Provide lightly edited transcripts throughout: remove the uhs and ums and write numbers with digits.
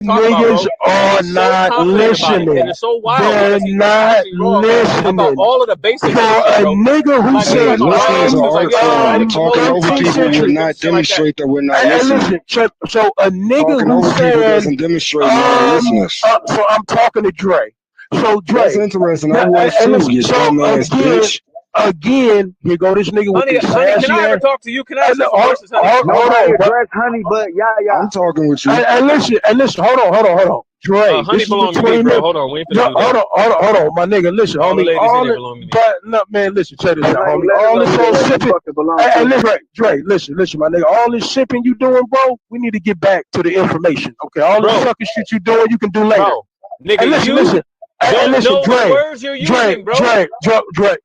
Niggas are not listening. It's so wild. They're not listening. About all of the basics. For a nigga who says, talking over people would not demonstrate that we're not listening. So a nigga who says, doesn't demonstrate non-listeners. So I'm talking to Dre. So Dre, that's interesting. I was too. You dumbass bitch. Again, here go this nigga with this sassy can I ever talk to you? Can I ask you some questions, honey? Nobody address honey, but yeah. I'm talking with you. And listen, hold on. Dre, honey belong to me, bro. Hold on, we ain't finna do that. Hold on, my nigga. Listen, homie. But no, man, listen, check this out, homie. All this whole sipping. Hey, listen, Dre, listen, my nigga. All this sipping you doing, bro. We need to get back to the information. Okay, all this sucker shit you doing, you can do later. Bro, nigga, hey, listen. Don't know Dre, what words you're using, bro.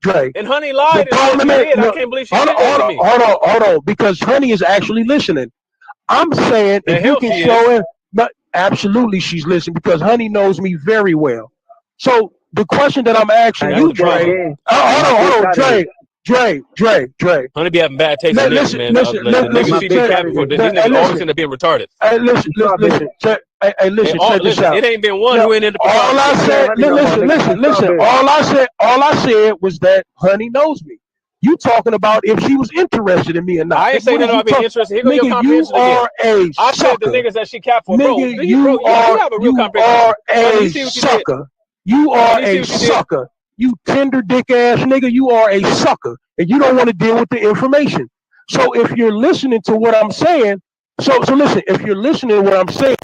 Dre. And Honey lied. I can't believe she said that to me. Hold on, because Honey is actually listening. I'm saying if you can show it, but absolutely she's listening because Honey knows me very well. So the question that I'm asking you, Dre, hold on, Dre. Honey be having bad taste in this, man. The niggas she did capping for, these niggas always end up being retarded. Hey, listen, check this out. It ain't been one who ended up. All I said, listen. All I said was that Honey knows me. You talking about if she was interested in me or not? I ain't saying that about being interested. Here go your comprehension again. I said the niggas that she capped for, bro. You have a real comprehension. You are a sucker. You tender dick ass nigga. You are a sucker, and you don't want to deal with the information. So if you're listening to what I'm saying, so listen. If you're listening to what I'm saying.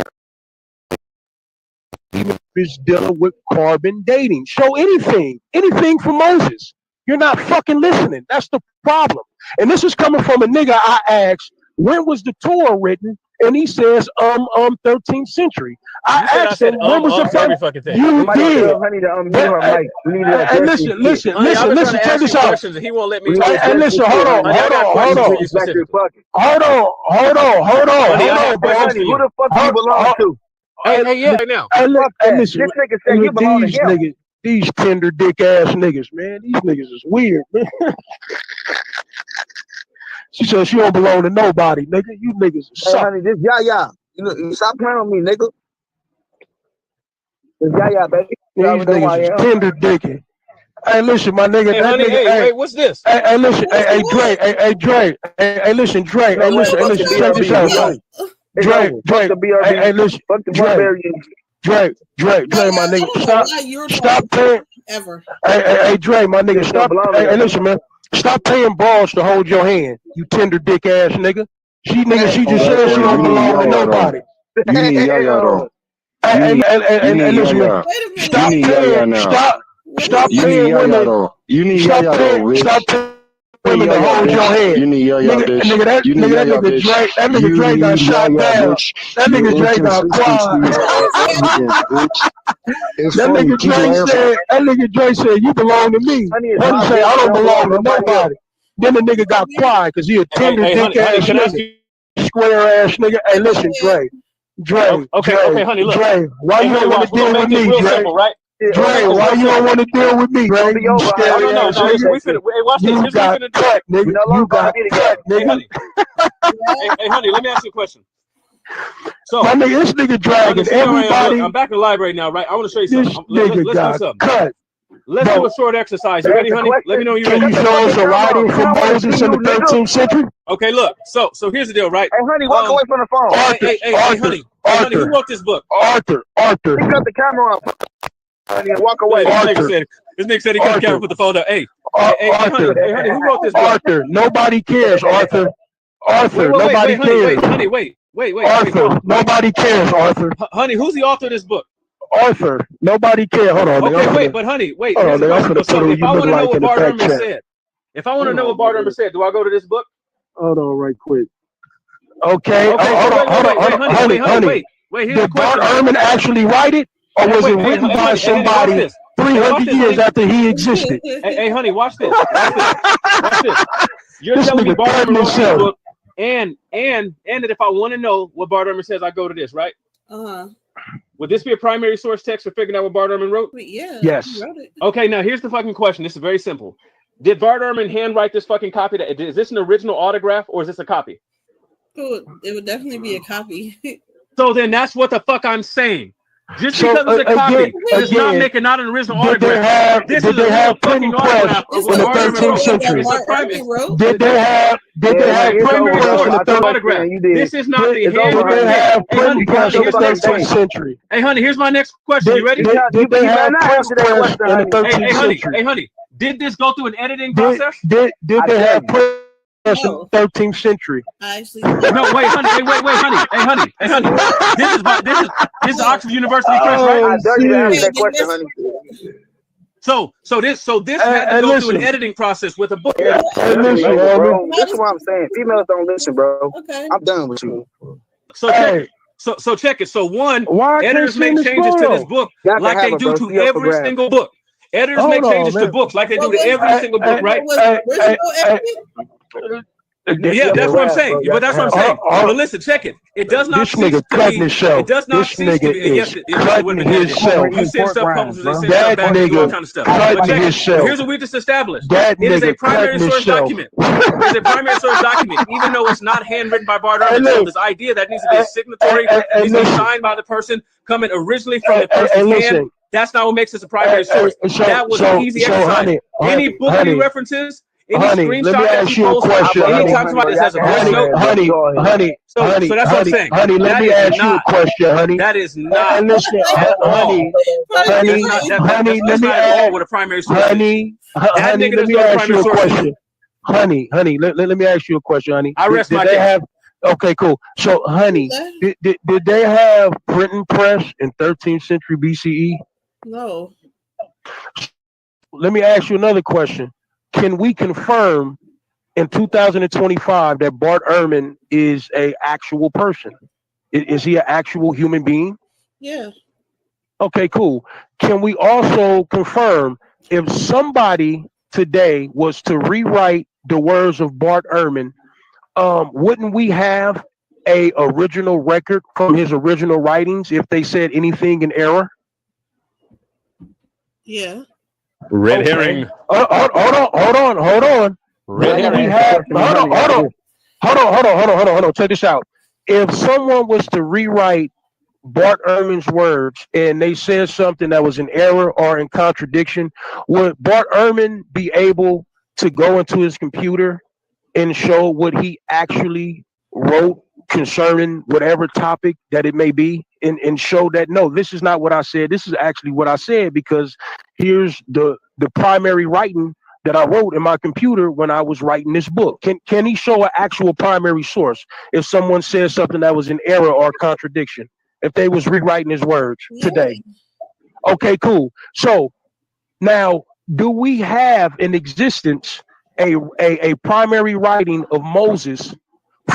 Even if it's dealing with carbon dating. Show anything for Moses. You're not fucking listening. That's the problem. And this is coming from a nigga I asked, when was the Torah written? And he says, 13th century. I asked him, when was the first? You did. And listen, check this out. He won't let me. And listen, hold on. Hold on. Who the fuck do you belong to? Hey, right now. Listen, this nigga said you belong to him. These tender dick ass niggas, man. These niggas is weird, man. She said she don't belong to nobody, nigga. You niggas suck. Hey, honey, this You know, you stop playing with me, nigga. This baby. These niggas is tender dicking. Hey, listen, my nigga. Hey, honey, hey, what's this? Hey, listen. Hey, Dre. Hey, listen, Dre. Hey, listen. Check this out, Dre, hey, listen, Dre, my nigga, stop paying. Ever. Hey, Dre, my nigga, stop. Hey, listen, man, stop paying balls to hold your hand, you tender dick ass nigga. She just said she don't belong to nobody. Hey, listen, man, stop paying women. You need stop paying women to hold your hand. You need nigga, that nigga Drake got shot down. That nigga Drake got quiet. That nigga Drake said, you belong to me. Honey said, I don't belong to nobody. Then the nigga got quiet because he a tender dick ass nigga. Square ass nigga. Hey, listen, Dre. Okay, honey, look. Dre, why you don't want to deal with me, Dre? Dre, why you don't want to deal with me, Dre? You scary ass nigga. Watch this. You got cut, nigga. You got cut, nigga. Hey, honey, let me ask you a question. So, my nigga, this nigga dragging everybody. I'm back alive right now, right? I want to show you something. Let's do something. Cut. Let's do a short exercise. You ready, honey? Let me know you're ready. Can you show us a writing from Moses in the 13th century? Okay, look. So here's the deal, right? Hey, honey, walk away from the phone. Hey, honey, who wrote this book? Arthur. He cut the camera off. Honey, walk away. This nigga said he cut the camera, put the phone up. Hey, honey, who wrote this book? Arthur, nobody cares, Arthur. Nobody cares. Honey, wait. Arthur, nobody cares, Arthur. Honey, who's the author of this book? Arthur, nobody cares. Hold on. Okay, wait, but honey, wait. If I want to know what Bart Ehrman said, do I go to this book? Hold on, right quick. Okay, hold on, honey. Wait, did Bart Ehrman actually write it, or was it written by somebody 300 years after he existed? Hey, honey, watch this. Watch this. You're telling me Bart Ehrman wrote this book, and that if I want to know what Bart Ehrman says, I go to this, right? Would this be a primary source text for figuring out what Bart Ehrman wrote? Yeah. Yes. Okay, now here's the fucking question. This is very simple. Did Bart Ehrman handwrite this fucking copy? Is this an original autograph or is this a copy? It would definitely be a copy. So then that's what the fuck I'm saying. Just because it's a copy does not make it not an original autograph. This is a real fucking autograph of what Bart Ehrman wrote. It's a primary. Did they have primary source of the autograph? This is not the handwritten thing. Hey, honey, here's the next question. Hey, honey, here's my next question. You ready? Did they have print press in the 13th century? Hey, honey, did this go through an editing process? Did they have print press in the 13th century? No, wait, honey. Hey, honey. This is Oxford University Press, right? I dare you to answer that question, honey. So this had to go through an editing process with a book. Bro. That's what I'm saying. Females don't listen, bro. Okay. I'm done with you. So check it. So one, editors make changes to this book like they do to every single book. Editors make changes to books like they do to every single book, right? Yeah, that's what I'm saying. But that's what I'm saying. But listen, check it. It does not cease to be. It does not cease to be. Yes, it would have been edited. You send stuff publishers, they send stuff back, do all kind of stuff. But check it. Here's what we just established. It is a primary source document. It is a primary source document, even though it's not handwritten by Bart Ehrman. So this idea that needs to be a signatory, needs to be signed by the person coming originally from the person's hand. That's not what makes this a primary source. That was an easy exercise. Any book he references. Any screenshot that he posts, anytime somebody says a voice note, honey. So that's what I'm saying. Honey, let me ask you a question, honey. That is not. Listen, honey. Let me ask what a primary source. Honey, let me ask you a question. Honey, let me ask you a question, honey. I rest my case. Okay, cool. So, honey, did they have printing press in 13th century BCE? No. Let me ask you another question. Can we confirm in 2025 that Bart Ehrman is an actual person? Is he an actual human being? Yeah. Okay, cool. Can we also confirm if somebody today was to rewrite the words of Bart Ehrman, wouldn't we have a original record from his original writings if they said anything in error? Yeah. Red herring. Hold on. Red herring. Hold on. Check this out. If someone was to rewrite Bart Ehrman's words and they said something that was in error or in contradiction, would Bart Ehrman be able to go into his computer and show what he actually wrote concerning whatever topic that it may be and show that, no, this is not what I said. This is actually what I said because here's the primary writing that I wrote in my computer when I was writing this book. Can he show an actual primary source if someone says something that was in error or contradiction, if they was rewriting his words today? Okay, cool. So now, do we have in existence a primary writing of Moses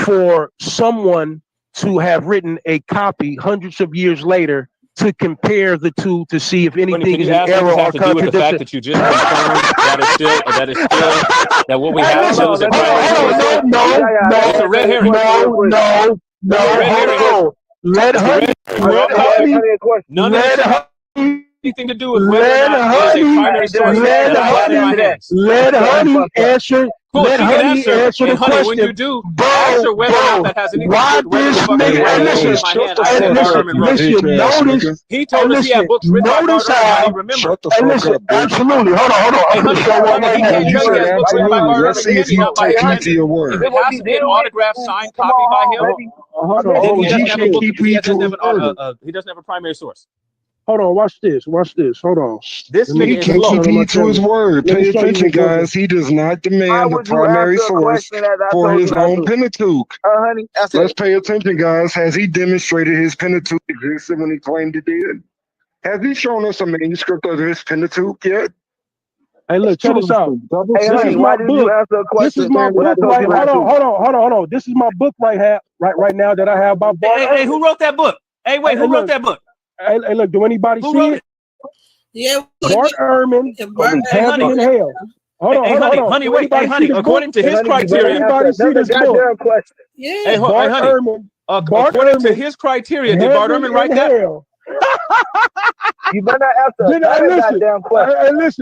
for someone to have written a copy hundreds of years later to compare the two to see if anything is in error or contradiction? The fact that you just confirmed that is still that what we have shows that it's a red herring. No. Let anything to do with whether or not there's a primary source. Let honey answer. Cool, let honey answer the honey, question. when you do, answer whether or not that has anything why to do with this nigga? Listen, he told us he had books written by Bart Ehrman. Remember? Shut the fuck up, bitch. Absolutely. Hold on. I'm gonna show one right now. You said absolutely. Let's see if you take me to your word. If it has to be an autographed, signed copy by him, then he doesn't have a primary source. Hold on, watch this. Hold on. This nigga he can't keep heed to his word. Pay attention, guys. He does not demand the primary source for his own Pentateuch. Honey, let's pay attention, guys. Has he demonstrated his Pentateuch existed when he claimed it did? Has he shown us a manuscript of his Pentateuch yet? Hey, look, check this out. Hey, honey, why did you answer a question? This is my book. Hold on. This is my book right now that I have by Bart. Hey, who wrote that book? Hey, wait, who wrote that book? Hey, look, do anybody see it? Yeah. Bart Ehrman, Heaven and Hell. Hold on. Honey, wait. Hey, honey, according to his criteria. Anybody see this book? Yeah. Hey, Bart honey. Ehrman. According to his criteria, did Bart Ehrman write that? You better not answer Hey, goddamn question.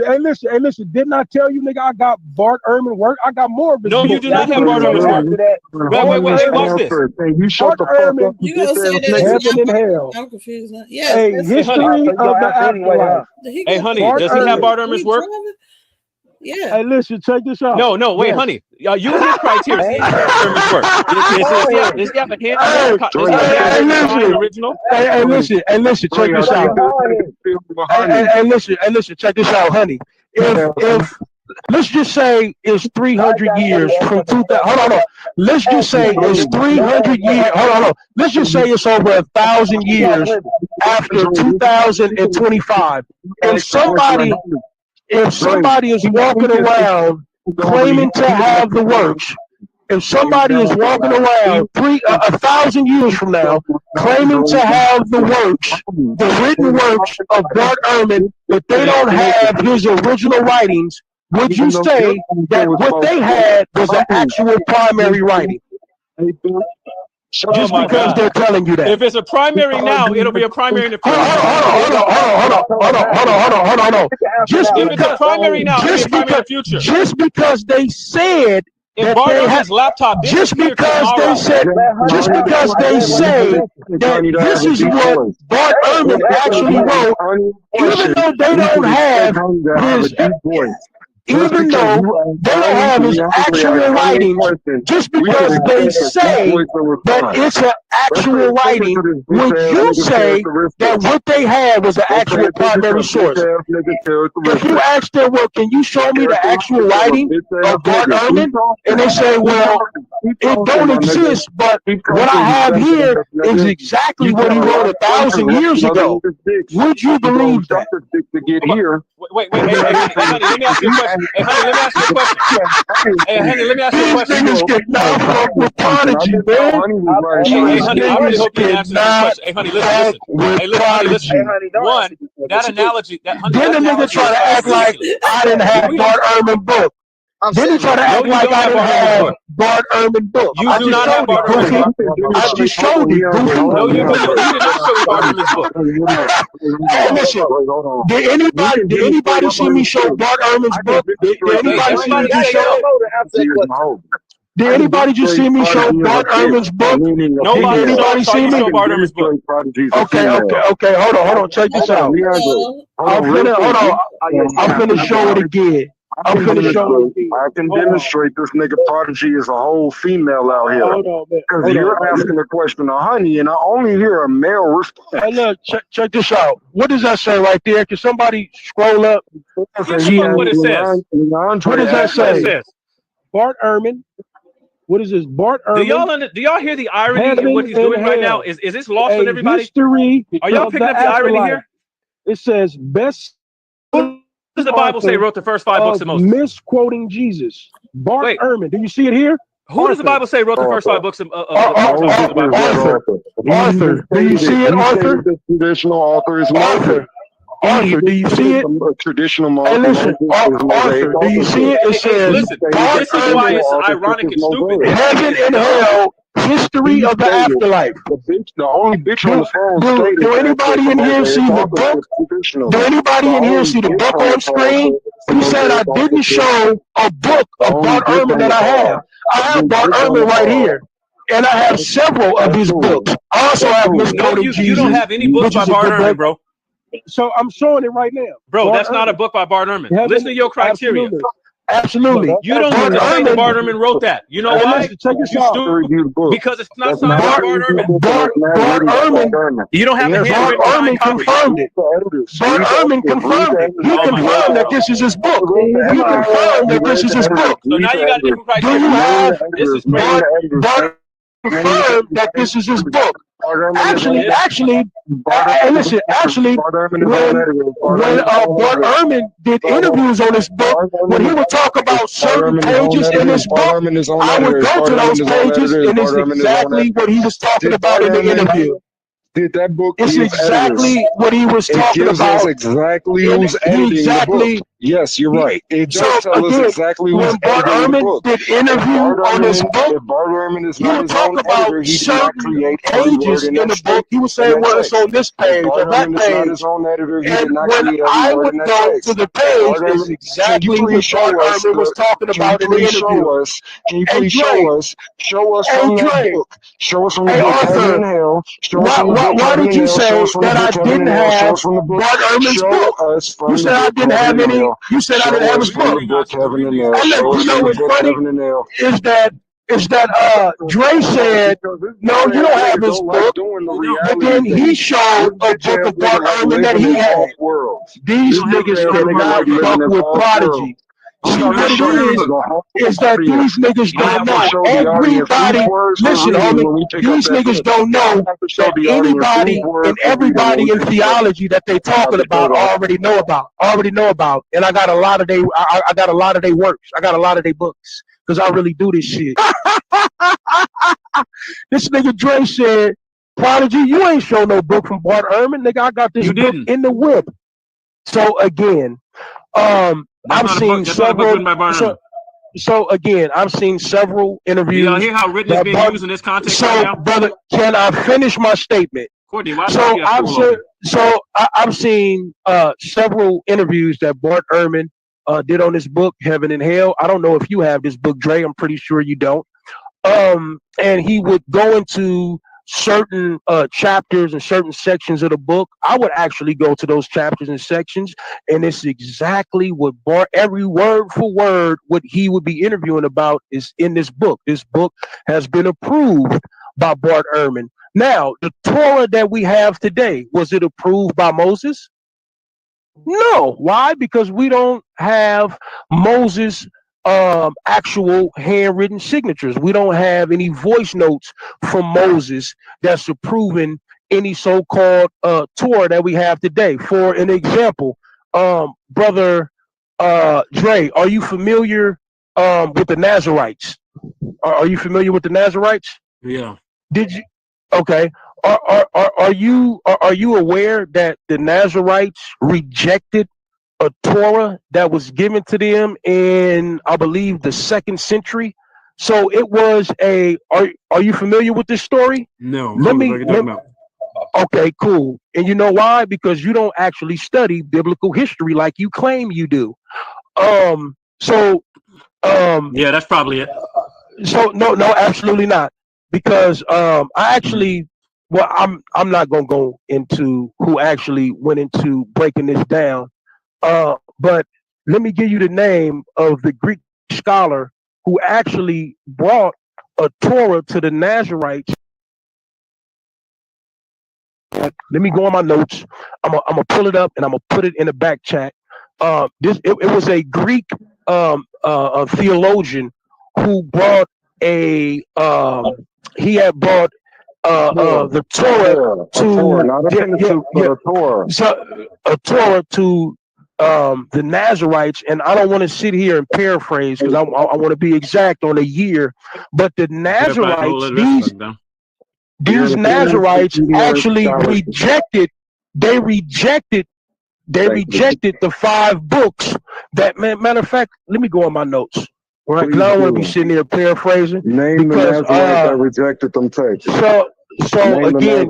Hey, listen. Didn't I tell you, nigga, I got Bart Ehrman work? I got more of his No, you books. do not have Bart Ehrman's work. Wait. Hey, watch this. You shut the fuck up. You gonna say that Heaven and hell. I'm confused now. Yes. Hey, history of the afterlife. Hey, honey, does he have Bart Ehrman's work? Yeah. Hey, listen, check this out. No, wait, honey. Use his criteria. See Ehrman's work. Does he have a hand original? Hey, listen, check this out. Hey, listen, check this out, honey. If let's just say it's 300 years from 2000. Hold on. Let's just say it's 300 years. Hold on. Let's just say it's over 1,000 years after 2025. If somebody is walking around claiming to have the works, if somebody is walking around 1,000 years from now claiming to have the works, the written works of Bart Ehrman, but they don't have his original writings, would you say that what they had was an actual primary writing? Just because they're telling you that. If it's a primary now, it'll be a primary in the future. Hold on. If it's a primary now, it'll be a primary in the future. Just because they said if Bart Ehrman's laptop just because they say that this is what Bart Ehrman actually wrote, even though they don't have his even though they don't have his actual writings, just because they say that it's an actual writing, would you say that what they had was an actual primary source? If you ask them, well, can you show me the actual writing of Bart Ehrman? And they say, well, it don't exist, but what I have here is exactly what he wrote 1,000 years ago. Would you believe that? Wait. Hey, honey, let me ask you a question. Hey, honey, let me ask you a question. Hey, honey, let me ask you a question. These niggas get knocked up with Prodigy, man. Hey, honey, I really hope you answer this question. Hey, honey, listen. Hey, listen. One, that analogy, that honey. Then the nigga try to act like I didn't have Bart Ehrman book. Then he try to act like I didn't have Bart Ehrman book. You do not have Bart Ehrman's book. I just showed you. No, you did not show me Bart Ehrman's book. Hey, listen. Did anybody see me show Bart Ehrman's book? Did anybody see me show? Did anybody just see me show Bart Ehrman's book? Nobody. Did anybody see me? Bart Ehrman's book. Okay. Hold on. Check this out. I'm finna show it again. I'm gonna show you. I can demonstrate this nigga Prodigy is a whole female out here. Hold on, man. Because you're asking a question to honey, and I only hear a male response. Hey, look, check this out. What does that say right there? Can somebody scroll up? What it says? What does that say? Bart Ehrman. What is this? Bart Ehrman. Do y'all hear the irony in what he's doing right now? Is this lost on everybody? History. Are y'all picking up the irony here? It says best. What does the Bible say wrote the first 5 books of Moses? Misquoting Jesus. Bart Ehrman. Do you see it here? Who does the Bible say wrote the first 5 books of Arthur. Do you see it, Arthur? The traditional author is Arthur. Arthur, do you see it? Traditional Hey, listen, Arthur, do you see it? It says, listen, this is why it's ironic and stupid. Heaven and hell, history of the afterlife. The only bitch on the phone. Do anybody in here see the book? Do anybody in here see the book on screen? He said I didn't show a book of Bart Ehrman that I have. I have Bart Ehrman right here. And I have several of his books. I also have Misquoting Jesus. You don't have any books by Bart Ehrman, bro. So I'm showing it right now. Bro, that's not a book by Bart Ehrman. Listen to your criteria. Absolutely. You don't need to say that Bart Ehrman wrote that. You know why? Check this out. Because it's not signed by Bart Ehrman. Bart Ehrman. You don't have a Bart Ehrman confirmed it. Bart Ehrman confirmed it. He confirmed that this is his book. He confirmed that this is his book. So now you got a different criteria. Do you have this is crazy. Bart confirmed that this is his book? Actually, when Bart Ehrman did interviews on his book, when he would talk about certain pages in his book, I would go to those pages, and it's exactly what he was talking about in the interview. Did that book? It's exactly what he was talking about. Exactly who's editing the book. Yes, you're right. It So does tell us again, exactly who's when Bart editing the Ehrman book. did interview on this book, If Bart Ehrman is he not would his talk own about editor, he did not certain create every word pages in in that the book. He would say, well, it's on this If page Bart or that Ehrman is not his page. own editor, he And did not when create every I word would in that go to text. the If page, Bart it's Ehrman, can you exactly please what Bart show us Ehrman was talking can you about in the please interview. can you Hey, please Dre. show us Hey, from that Dre. book. Show us from the Hey, book Heaven Arthur. and Hell. Show us from the book Why Heaven did and you Hell. Show say us from the that I book Heaven didn't and Hell. Show have us from the book. Bart Ehrman's Show book? us You from the said I book didn't Heaven have and any. Hell. You said I didn't Show have us his from book. the book Heaven and Hell. And look, Show you us know from the what's book funny Heaven and Hell. is that Dre said, no, you don't have his book. But then he showed a book of Bart Ehrman that he had. These niggas cannot fuck with Prodigy. See what it is that these niggas don't know. Everybody, listen, homie, these niggas don't know that anybody and everybody in theology that they talking about already know about. And I got a lot of I got a lot of their works. I got a lot of their books because I really do this shit. This nigga Dre said, Prodigy, you ain't show no book from Bart Ehrman. Nigga, I got this book in the whip. So again, I've seen several. So again, I've seen several interviews. Do y'all hear how written is being used in this context right now? Brother, can I finish my statement? Courtney, why I've seen several interviews that Bart Ehrman did on this book, Heaven and Hell. I don't know if you have this book, Dre. I'm pretty sure you don't. And he would go into certain chapters and certain sections of the book. I would actually go to those chapters and sections, and it's exactly what every word for word, what he would be interviewing about is in this book. This book has been approved by Bart Ehrman. Now, the Torah that we have today, was it approved by Moses? No. Why? Because we don't have Moses' actual handwritten signatures. We don't have any voice notes from Moses that's approving any so-called Torah that we have today. For an example, brother Dre, are you familiar with the Nazarites? Are you familiar with the Nazarites? Yeah. Did you? Okay. Are you aware that the Nazarites rejected a Torah that was given to them in, I believe, the 2nd century? So it was a. Are you familiar with this story? No. Okay, cool. And you know why? Because you don't actually study biblical history like you claim you do. Yeah, that's probably it. So no, absolutely not. Because I actually, well, I'm not gonna go into who actually went into breaking this down. But let me give you the name of the Greek scholar who actually brought a Torah to the Nazarites. Let me go on my notes. I'm gonna pull it up and I'm gonna put it in the back chat. It was a Greek a theologian who brought a he had brought the Torah a Torah to the Nazarites, and I don't want to sit here and paraphrase because I want to be exact on a year, but the Nazarites, these Nazarites actually rejected the 5 books that, matter of fact, let me go on my notes. Right, because I don't want to be sitting there paraphrasing. Name the Nazarites that rejected them texts. So again,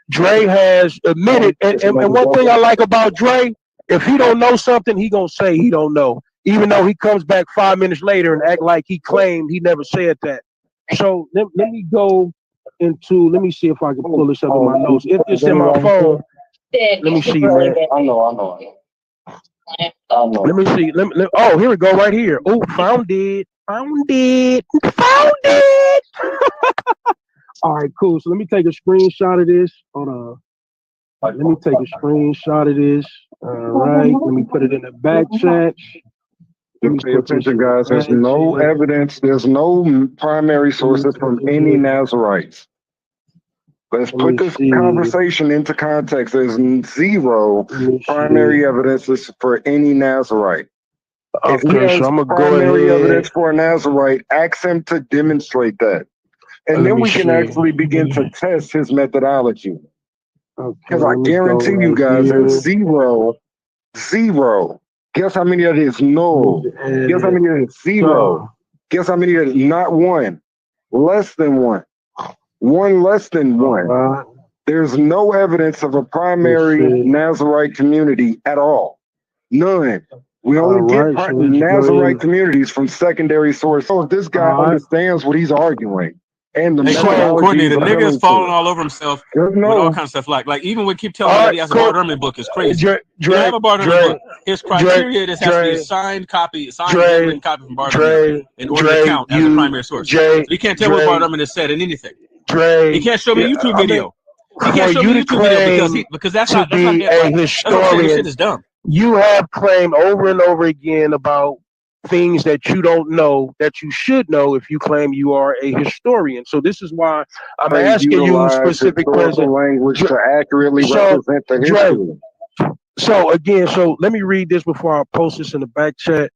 Dre has admitted, and one thing I like about Dre, if he don't know something, he gonna say he don't know, even though he comes back 5 minutes later and act like he claimed he never said that. So let me go into. Let me see if I can pull this up in my notes. It's in my phone. Let me see, man. I know. Let me see. Oh, here we go, right here. Oh, found it. All right, cool. So let me take a screenshot of this. Hold on. Let me take a screenshot of this. All right. Let me put it in the back chat. Pay attention, guys. There's no evidence. There's no primary sources from any Nazarites. Let's put this conversation into context. There's zero primary evidences for any Nazarite. If he has primary evidence for a Nazarite, ask him to demonstrate that. And then we can actually begin to test his methodology. Because I guarantee you guys, there's zero Guess how many of it is null? Guess how many of it is zero? Guess how many of it is not one? Less than one. One less than one. There's no evidence of a primary Nazarite community at all. None. We only get Nazarite communities from secondary sources. So if this guy understands what he's arguing and the Courtney, the nigga is falling to all over himself with all kinds of stuff. Like even when keep telling me that he has a Bart Ehrman book is crazy. You have a Bart Ehrman book. His criteria is has to be a signed handwritten copy from Bart Ehrman in order to count as a primary source. So he can't tell what Bart Ehrman has said in anything. He can't show me a YouTube video. He can't show me a YouTube video because that's not a historian. This shit is dumb. You have claimed over and over again about things that you don't know that you should know if you claim you are a historian. So this is why I'm asking you specific language to accurately represent the history. So let me read this before I post this in the back chat.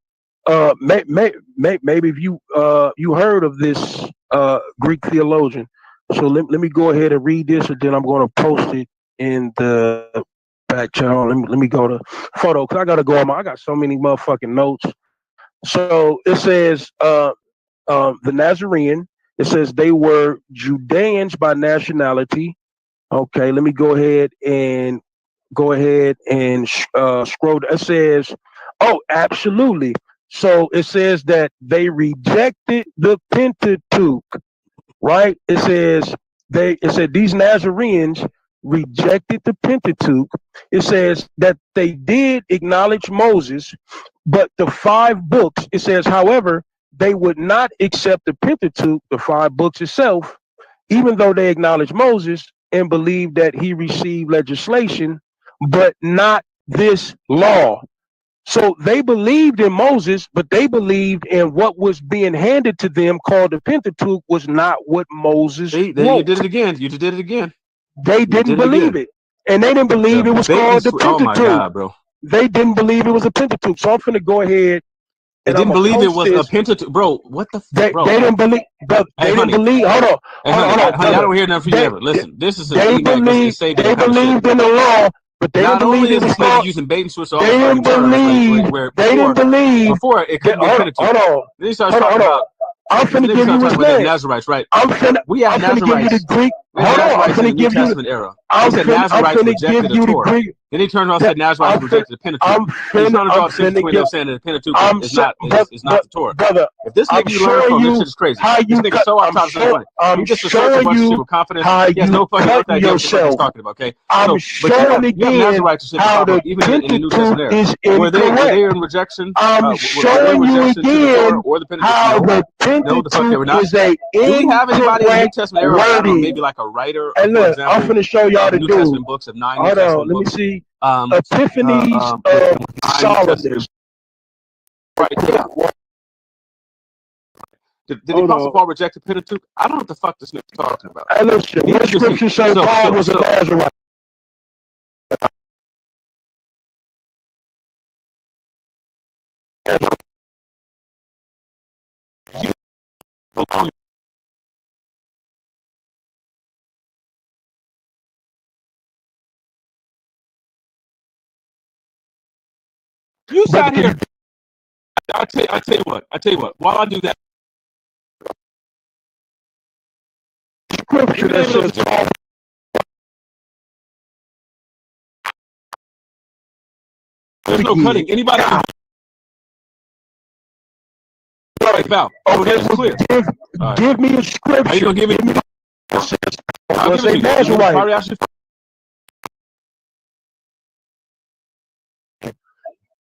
Maybe if you heard of this Greek theologian. So let me go ahead and read this, and then I'm going to post it in the back channel. Let me go to photo because I got to go on. I got so many motherfucking notes. So it says the Nazarene. It says they were Judeans by nationality. Okay, let me go ahead and scroll. It says, oh, absolutely. So it says that they rejected the Pentateuch. Right? It said these Nazarenes rejected the Pentateuch. It says that they did acknowledge Moses, but the 5 books, it says, however, they would not accept the Pentateuch, the 5 books itself, even though they acknowledged Moses and believed that he received legislation, but not this law. So they believed in Moses, but they believed in what was being handed to them called the Pentateuch was not what Moses wrote. You did it again. You just did it again. They didn't believe it. And they didn't believe it was called the Pentateuch. Oh my God, bro. They didn't believe it was a Pentateuch. So I'm finna go ahead. They didn't believe it was a Pentateuch. Bro, what the fuck, bro? They didn't believe. They didn't believe. Hold on. Honey, I don't hear nothing from you ever. Listen, this is an email. They believed in the law. But they not didn't only believe is this nigga using bait and switch, all they didn't believe. They didn't believe. Before it couldn't be Pentateuch. Hold on. Then he starts talking about. I'm finna give you his name. Nazarites, right? We have Nazarites. Give you the Greek. Hold on. I'm finna give you. Era. He said Nazarites rejected the Torah. Then he turned around and said Nazarites rejected the Pentateuch. He's trying to draw a distinction between them saying that the Pentateuch is not the Torah. Brother, if this nigga you learn from, this shit is crazy. This nigga so off top of funny. He just asserts a bunch of shit with confidence. He has no fucking idea what the fuck he's talking about, okay? I'm showing again how the Pentateuch is were they in rejection? I'm showing you again how the Pentateuch is a do we have anybody in the New Testament era? I don't know, maybe like a writer. And look, I'm finna show y'all the New Testament books of 9 New Testament books. Let me see. Epiphanies of Solomon. Right, yeah. Did the Apostle Paul reject the Pentateuch? I don't know what the fuck this nigga's talking about. Hey, listen, what scripture say Paul was a Nazarite? You sat here. I tell you what. While I do that, scripture that says there's no cutting. Anybody can foul. Oh, that's clear. Give me a scripture. Are you gonna give me? I'll give it to you.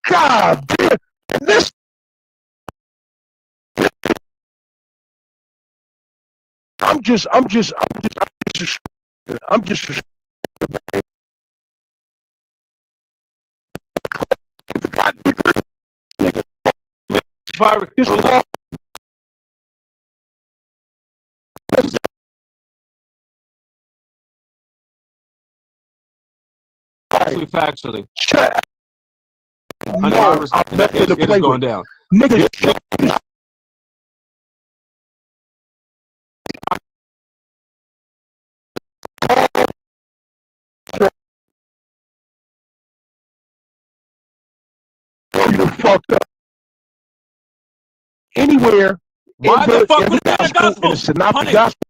God damn this. I'm just Factually. No, it is going down. Niggas. fucked up. Anywhere Why the fuck in would it be the gospel? in the synoptic Honey. gospel.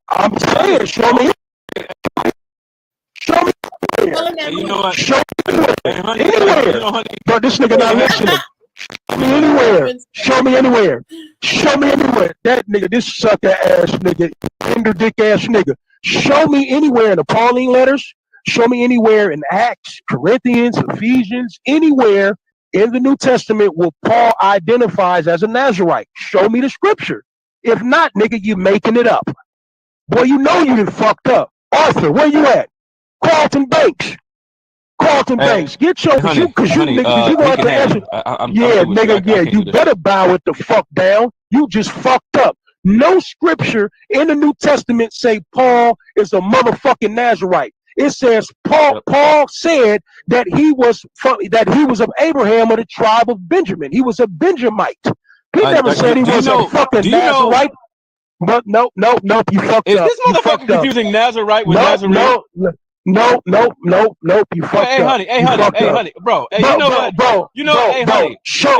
I'm saying, show me. Hey, you know what? Show me Hey, honey, anywhere. you know, honey. But this nigga not listening. Show me anywhere. Show me anywhere. Show me anywhere. That nigga, this sucker ass nigga, hinder dick ass nigga. Show me anywhere in the Pauline letters. Show me anywhere in Acts, Corinthians, Ephesians, anywhere in the New Testament where Paul identifies as a Nazirite. Show me the scripture. If not, nigga, you making it up. Boy, you know you done fucked up. Arthur, where you at? Carlton Banks. Banks. Get your, because you nigga, you want to answer. Yeah, nigga, yeah, you better bow it the fuck down. You just fucked up. No scripture in the New Testament say Paul is a motherfucking Nazirite. It says Paul said that he was of Abraham of the tribe of Benjamin. He was a Benjamite. He never said he was a fucking Nazirite. But no, you fucked up. Is this motherfucker confusing Nazirite with Nazarene? No, you fucked up. Hey, honey, bro. Hey, you know what? Bro, honey. Show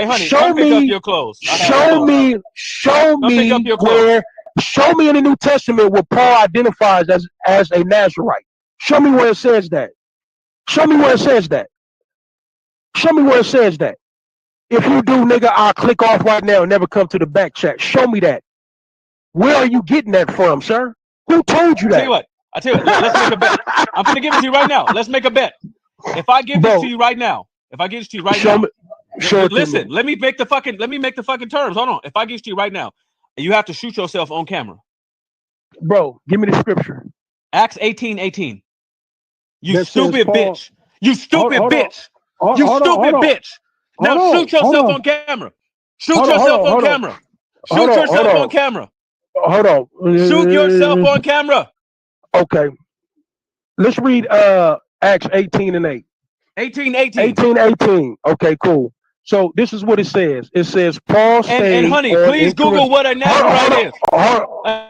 me. Pick up your clothes. Show me where. Show me in the New Testament where Paul identifies as a Nazirite. Show me where it says that. Show me where it says that. If you do, nigga, I'll click off right now and never come to the back chat. Show me that. Where are you getting that from, sir? Who told you that? I tell you what, let's make a bet. I'm gonna give it to you right now. Let's make a bet. If I give this to you right now, listen, let me make the fucking terms. Hold on. If I give it to you right now, you have to shoot yourself on camera. Bro, give me the scripture. Acts 18:18. You stupid bitch. You stupid bitch. You stupid bitch. Now shoot yourself on camera. Shoot yourself on camera. Shoot yourself on camera. Hold on. Shoot yourself on camera. Okay. Let's read Acts 18:8. 18:18. Okay, cool. So this is what it says. It says Paul stayed. And honey, please Google what a Nazirite is. Hold on.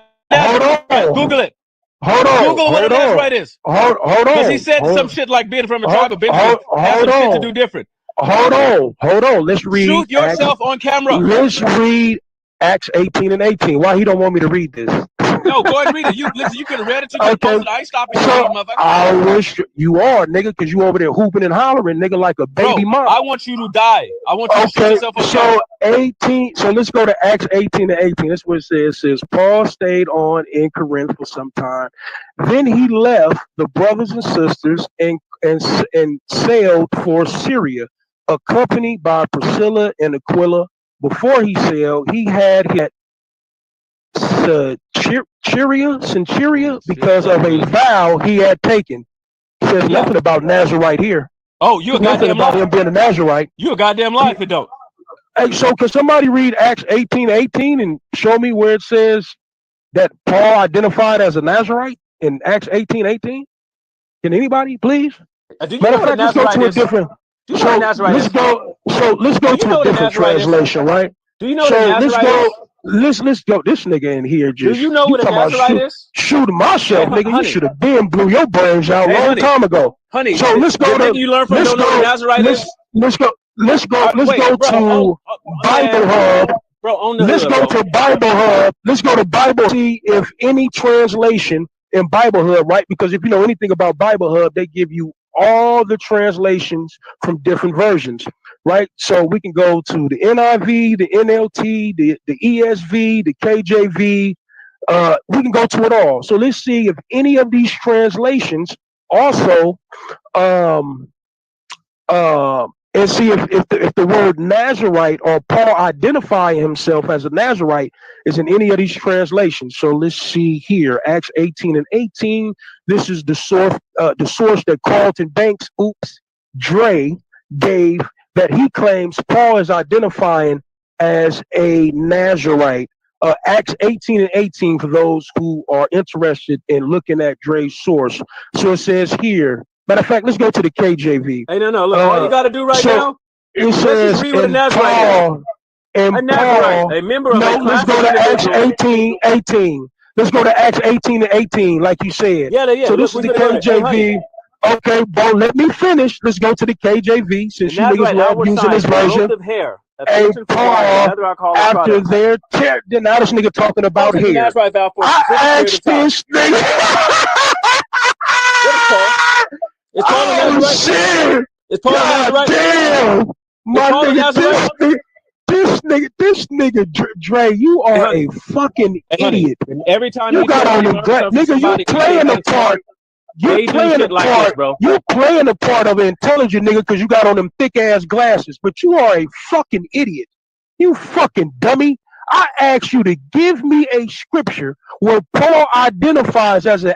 Google it. Hold on. Google what a Nazirite is. Hold on. Because he said some shit like being from a tribe of Benjamin has some shit to do different. Hold on. Let's read. Shoot yourself on camera. Let's read Acts 18:18. Why he don't want me to read this? No, go ahead and read it. You could have read it. You could have posted it. I ain't stopping you, motherfucker. I wish you are, nigga, because you over there hooping and hollering, nigga, like a baby mom. I want you to die. I want you to shoot yourself on camera. So let's go to Acts 18:18. That's what it says. It says Paul stayed on in Corinth for some time. Then he left the brothers and sisters and sailed for Syria, accompanied by Priscilla and Aquila. Before he sailed, he had Centuria because of a vow he had taken. Says nothing about Nazirite here. Oh, you a nothing goddamn about liar. him being a Nazirite. You a goddamn liar if it don't. Hey, so can somebody read Acts 18:18 and show me where it says that Paul identified as a Nazirite in Acts 18:18? Can anybody, please? Matter of fact, let's go to a different. Let's go to a different translation, right? Do you know what a Nazirite is? Let's go. This nigga in here just. Do you know what a Nazirite is? Shooting myself, nigga. You should have been blew your brains out a long time ago. Honey, so let's go to. You learn from don't know what a Nazirite is? Let's go to Bible Hub. Let's go to Bible Hub. Let's go to Bible. See if any translation in Bible Hub, right? Because if you know anything about Bible Hub, they give you all the translations from different versions, right? So we can go to the NIV, the NLT, the ESV, the KJV. We can go to it all. So let's see if any of these translations also and see if the word Nazirite or Paul identifying himself as a Nazirite is in any of these translations. So let's see here, Acts 18:18. This is the source that Carlton Banks, Dre gave that he claims Paul is identifying as a Nazirite. Acts 18:18 for those who are interested in looking at Dre's source. So it says here. Matter of fact, let's go to the KJV. Hey, no. Look, all you got to do right now is let's read what a Nazirite is. And a Nazirite, a member of let's go to Acts 18:18. Let's go to Acts 18:18, like you said. Yeah. So this is the KJV. Okay, bro, let me finish. Let's go to the KJV since you niggas love using this version. Hair, hey, Paul, after their then now this nigga talking about hair. I asked this nigga. It's Paul a Nazarite? Shit. It's Paul a Nazarite? Damn. My nigga, this nigga, Dre, you are a fucking idiot. Every time you got on them black nigga, you playing the part. You playing the part, bro. You playing the part of an intelligent nigga because you got on them thick ass glasses, but you are a fucking idiot. You fucking dummy. I asked you to give me a scripture where Paul identifies as a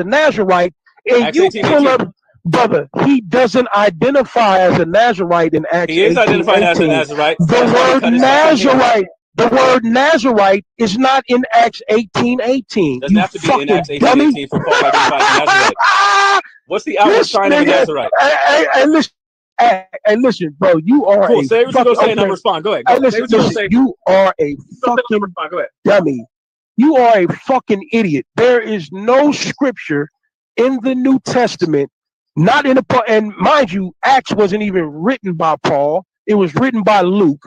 Nazarite, and you pull up, brother. He doesn't identify as a Nazarite in Acts 18:18. He is identified as a Nazarite. The word Nazarite is not in Acts 18:18. Doesn't have to be in Acts 18:18 for Paul identified as Nazarite. What's the outward sign of a Nazarite? Hey, listen, bro. You are cool. Say what you're gonna say and I'll respond. Go ahead. Listen, you are a fucking dummy. You are a fucking idiot. There is no scripture in the New Testament, not in the and mind you, Acts wasn't even written by Paul. It was written by Luke.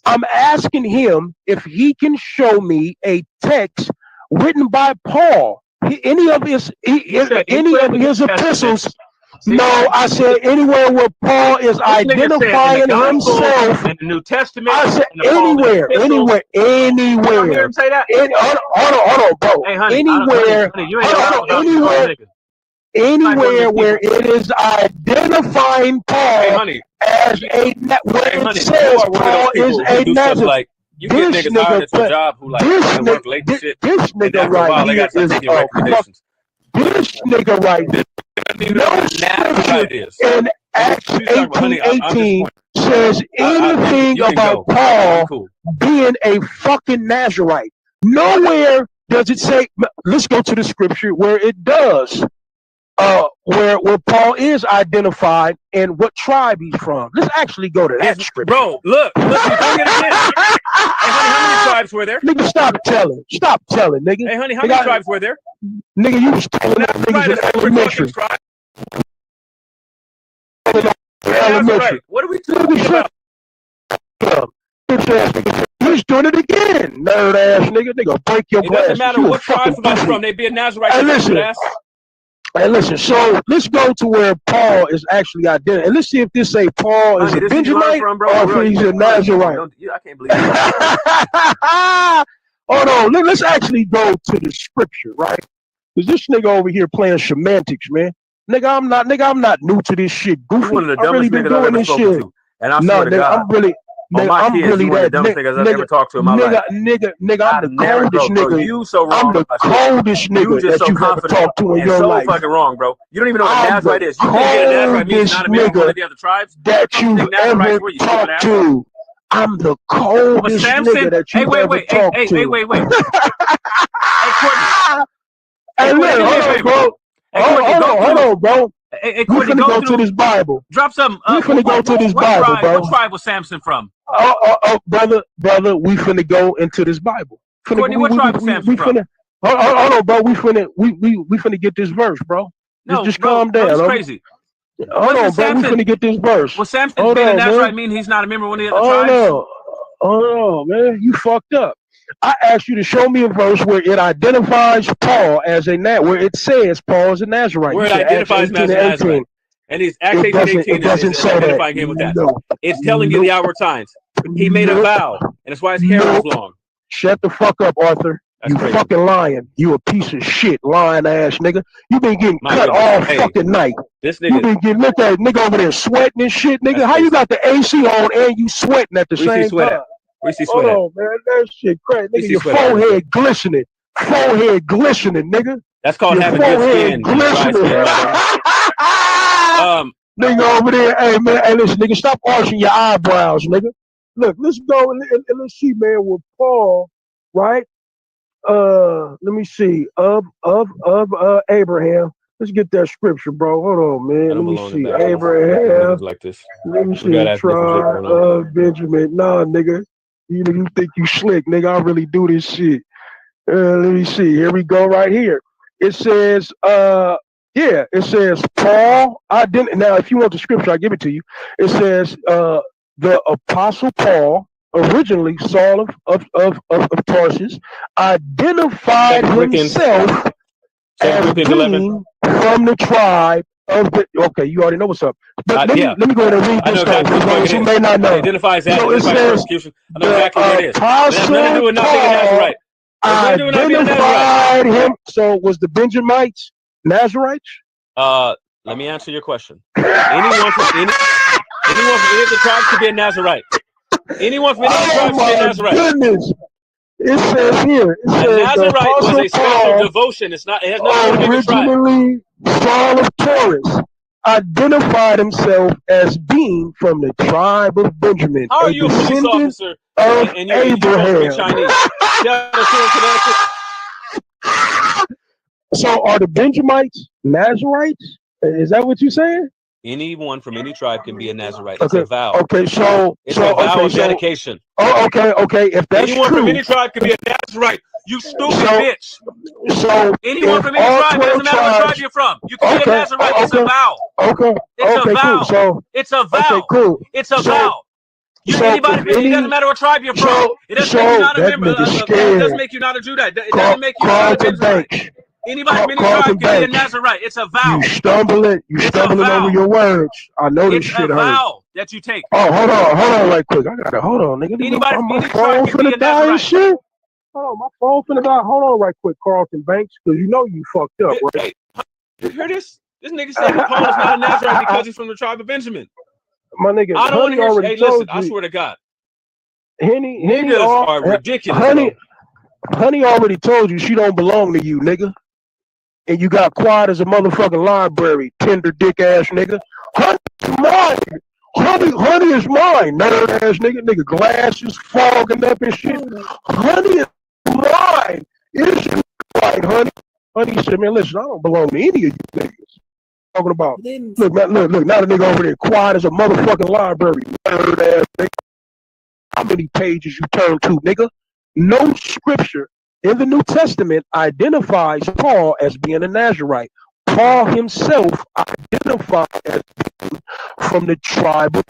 I'm asking him if he can show me a text written by Paul. Any of his epistles. No, I said anywhere where Paul is identifying himself. In the New Testament. I said anywhere. Hold on, bro. Hey, honey, anywhere where it is identifying Paul as a where it says Paul is a Nazarite. You get niggas hired at your job who like work late and shit. This nigga right here is this nigga right here. No scripture in Acts 18:18 says anything about Paul being a fucking Nazarite. Nowhere does it say. Let's go to the scripture where it does. Where Paul is identified and what tribe he's from. Let's actually go to that scripture. Bro, look, you bring it again. Hey, honey, how many tribes were there? Nigga, stop telling, nigga. Hey, honey, how many tribes were there? Nigga, you was telling that niggas in elementary. Elementary. What are we talking about? He's doing it again, nerd ass nigga. They gonna break your glass. It doesn't matter what tribe somebody's from. They be a Nazarite. Hey, listen. So let's go to where Paul is actually identified, and let's see if this say Paul is a Benjamite or if he's a Nazarite. I can't believe it. Hold on. Let's actually go to the scripture, right? Because this nigga over here playing semantics, man. Nigga, I'm not new to this shit. Goofy. One of the dumbest niggas I've ever spoken to. And I swear to God, I'm really one of the dumbest niggas I've ever talked to in my life. Nigga, I'm the coldest nigga. You so wrong. I'm the coldest nigga that you've ever talked to in your life. So fucking wrong, bro. You don't even know what a Nazarite is. You think a Nazarite means not a member of one of the other tribes? That you've ever talked to. I'm the coldest nigga that you've ever talked to. Wait. Hey, look, hold on, bro. Hold on, bro. Hey, we finna go to this Bible. Drop something. We finna go to this Bible, bro. What tribe was Samson from? Brother, we finna go into this Bible. Courtney, what tribe was Samson from? Hold on, bro. We finna get this verse, bro. Just calm down. That's crazy. Hold on, bro. We finna get this verse. Well, Samson being a Nazarite mean he's not a member of one of the other tribes? Oh no, man. You fucked up. I asked you to show me a verse where it identifies Paul as where it says Paul is a Nazarite. Where it identifies him as a Nazarite. And it's Acts 18:18 is identifying him with that. No. It's telling you the outward signs. He made a vow, and that's why his hair was long. Shut the fuck up, Arthur. That's crazy. Fucking lying. You a piece of shit, lying ass nigga. You been getting cut all fucking night. This nigga. You been getting, look at nigga over there sweating and shit, nigga. How you got the AC on and you sweating at the same time? We see sweat. Hold on, man. That shit crazy. Nigga, your forehead glistening. Forehead glistening, nigga. That's called having good skin. Glistening. Nigga over there, hey man, hey listen, nigga, stop arching your eyebrows, nigga. Look, let's go and let's see, man, with Paul, right? Let me see. Of Abraham. Let's get that scripture, bro. Hold on, man. Let me see. Abraham. Like this. Let me see. Tribe of Benjamin. Nah, nigga. You think you slick, nigga. I really do this shit. Let me see. Here we go right here. It says, Yeah, it says Paul. Now, if you want the scripture, I'll give it to you. It says the Apostle Paul, originally Saul of Tarsus, identified 2 Corinthians, himself 2 as Corinthians 11. being from the tribe of the. Okay, you already know what's up. But let me go ahead and read I know this though, exactly for which book those it who is. may not It know. identifies that. So it Identifies says persecution. I know the exactly where it is. It has nothing to do Apostle with not being a Nazarite. Paul It has nothing to do with not being a Nazarite. identified him. So was the Benjamites Nazarites? Let me answer your question. Anyone from any of the tribes could be a Nazarite. Anyone from any of the tribes could be a Nazarite. Goodness. It says here. It says A Nazarite was the a special devotion. It has nothing to do with being a tribe. Originally, Saul of Taurus identified himself as being from the tribe of Benjamin. How are you a police officer and you're supposed to be Chinese? So are the Benjamites Nazarites? Is that what you're saying? Anyone from any tribe can be a Nazarite. It's a vow. Okay, so it's a vow of dedication. Oh, okay. If that's anyone true, from any tribe can be a Nazarite. You stupid bitch. So anyone from any tribe, doesn't matter what tribe you're from. You can be a Nazarite. It's a vow. Okay. It's a vow. Cool. So it's a vow. Okay, cool. It's a vow. Anybody, it doesn't matter what tribe you're from. It doesn't make you not a member. It doesn't make you not a Judah. It doesn't make you not a Benjamite. Anybody from any tribe can be a Nazarite. It's a vow. You stumbling over your words. I know this shit hurts. It's a vow that you take. Oh, hold on, right quick. I gotta hold on, nigga. Anybody from any phone tribe can be a die and Nazarite. shit. Hold on, my phone finna die. Hold on, right quick, Carlton Banks, because you know you fucked up, right? You hear this? This nigga said Paul is not a Nazarite because he's from the tribe of Benjamin. My nigga, I don't want to hear. Hey, listen, you. I swear to God. Henny Niggas are ridiculous. Honey already told you she don't belong to you, nigga. And you got quiet as a motherfucking library, tender dick ass nigga. Honey's mine. Honey is mine, nerd ass nigga. Glasses fogging up and shit. Honey is mine. It's right, honey. Honey said, man, listen, I don't belong to any of you niggas. Talking about, look, now the nigga over there quiet as a motherfucking library, nerd ass nigga. How many pages you turn to, nigga? No scripture in the New Testament identifies Paul as being a Nazarite. Paul himself identified as being from the tribe of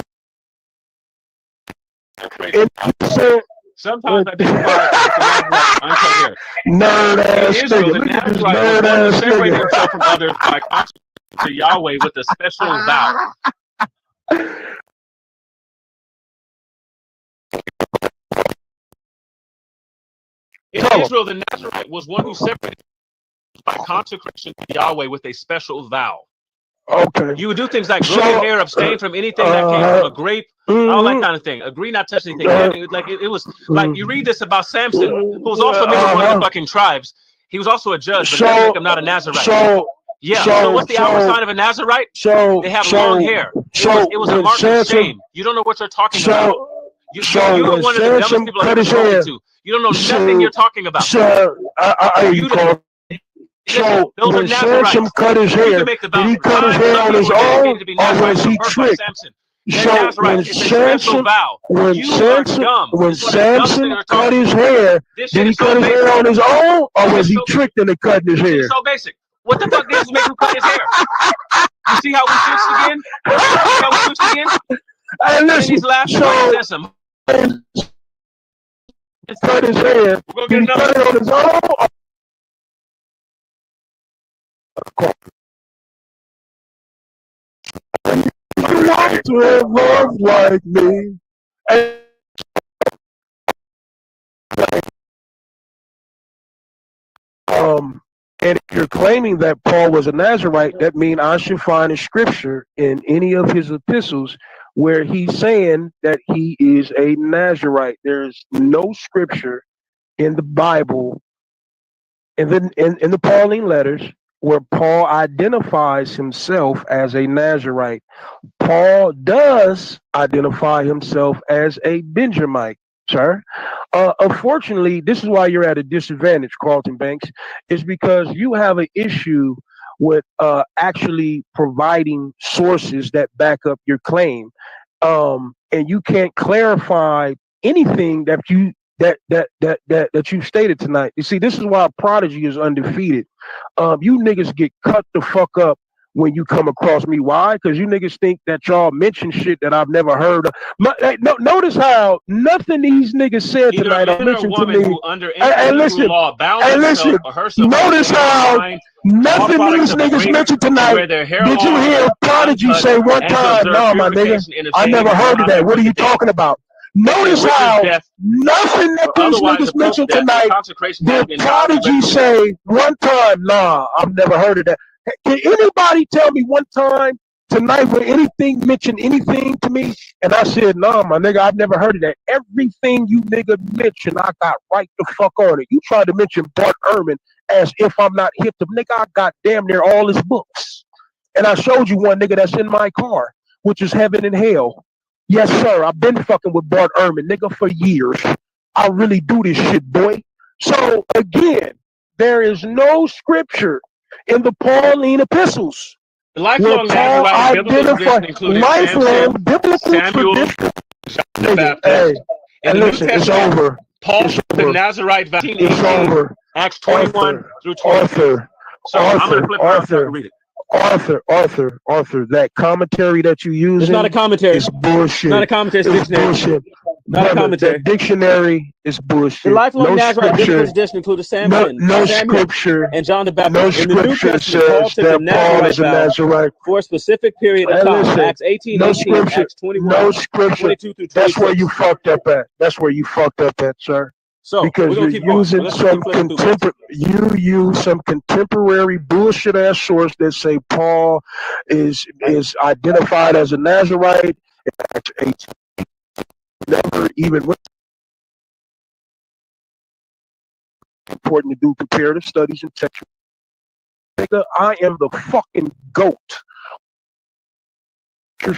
Sometimes I identify nerd ass Israel, the Nazarite was one who separated himself from others by consecrating to Yahweh with a special vow. In Israel, the Nazarite was one who separated by consecration to Yahweh with a special vow. Okay. You would do things like grow your hair, abstain from anything that came from a grape, all that kind of thing. Agree not to touch anything. It was like you read this about Samson, who was also a member of one of the fucking tribes. He was also a judge, but that make him not a Nazarite. So what's the outward sign of a Nazarite? They have long hair. It was a mark of shame. You don't know what you're talking about. You're one of the dumbest people I've ever spoken to. You don't know nothing you're talking about. So when Samson cut his hair, did he cut his hair on his own, or was he tricked? So when Samson cut his hair, did he cut his hair on his own, or was he tricked into cutting his hair? So basic. What the fuck did this make him cut his hair? You see how we switched again? Hey, listen. He's laughing. Cut his hair. Did he cut it on his own? You want to have love like me. And if you're claiming that Paul was a Nazarite, that means I should find a scripture in any of his epistles where he's saying that he is a Nazarite. There's no scripture in the Bible, in the Pauline letters, where Paul identifies himself as a Nazarite. Paul does identify himself as a Benjamite, sir. Unfortunately, this is why you're at a disadvantage, Carlton Banks, is because you have an issue with actually providing sources that back up your claim. And you can't clarify anything that that you stated tonight. You see, this is why Prodigy is undefeated. You niggas get cut the fuck up when you come across me. Why? Because you niggas think that y'all mention shit that I've never heard of. Notice how nothing these niggas said Either tonight are mentioned to me. Who under any law bound listen. or herself Notice how nothing these niggas mentioned tonight. Did you hear Prodigy say one time, "No, my nigga, I never heard of that. What are you talking about?" Notice how nothing that these niggas mentioned tonight did Prodigy say one time, "Nah, I've never heard of that." Can anybody tell me one time tonight where anything mentioned anything to me and I said, "Nah, my nigga, I've never heard of that"? Everything you nigga mentioned, I got right the fuck on it. You tried to mention Bart Ehrman as if I'm not hip to nigga. I got damn near all his books. And I showed you one nigga that's in my car, which is Heaven and Hell. Yes, sir. I've been fucking with Bart Ehrman, nigga, for years. I really do this shit, boy. So again, there is no scripture in the Pauline epistles lifelong Paul identified lifelong biblical tradition. Hey, and listen, it's over. Paul, it's the over. Nazarite, it's over. Acts 21 through 26. Arthur, that commentary that you use. It's not a commentary. It's bullshit. Not a commentary. It's dictionary. Bullshit. Not a commentary. That dictionary is bullshit. The lifelong Nazarite biblical tradition included Samuel scripture and John the Baptist. No in the New scripture Testament, Paul took the Nazarite for a specific period of time. Listen, Acts 18, no 18, scripture, Acts 21, no scripture. 22 through 26. That's where you fucked up at. That's where you fucked up at, sir. So because you're using some contemporary bullshit ass source that say Paul is identified as a Nazarite. Never even went. Important to do comparative studies and textual. Nigga, I am the fucking GOAT.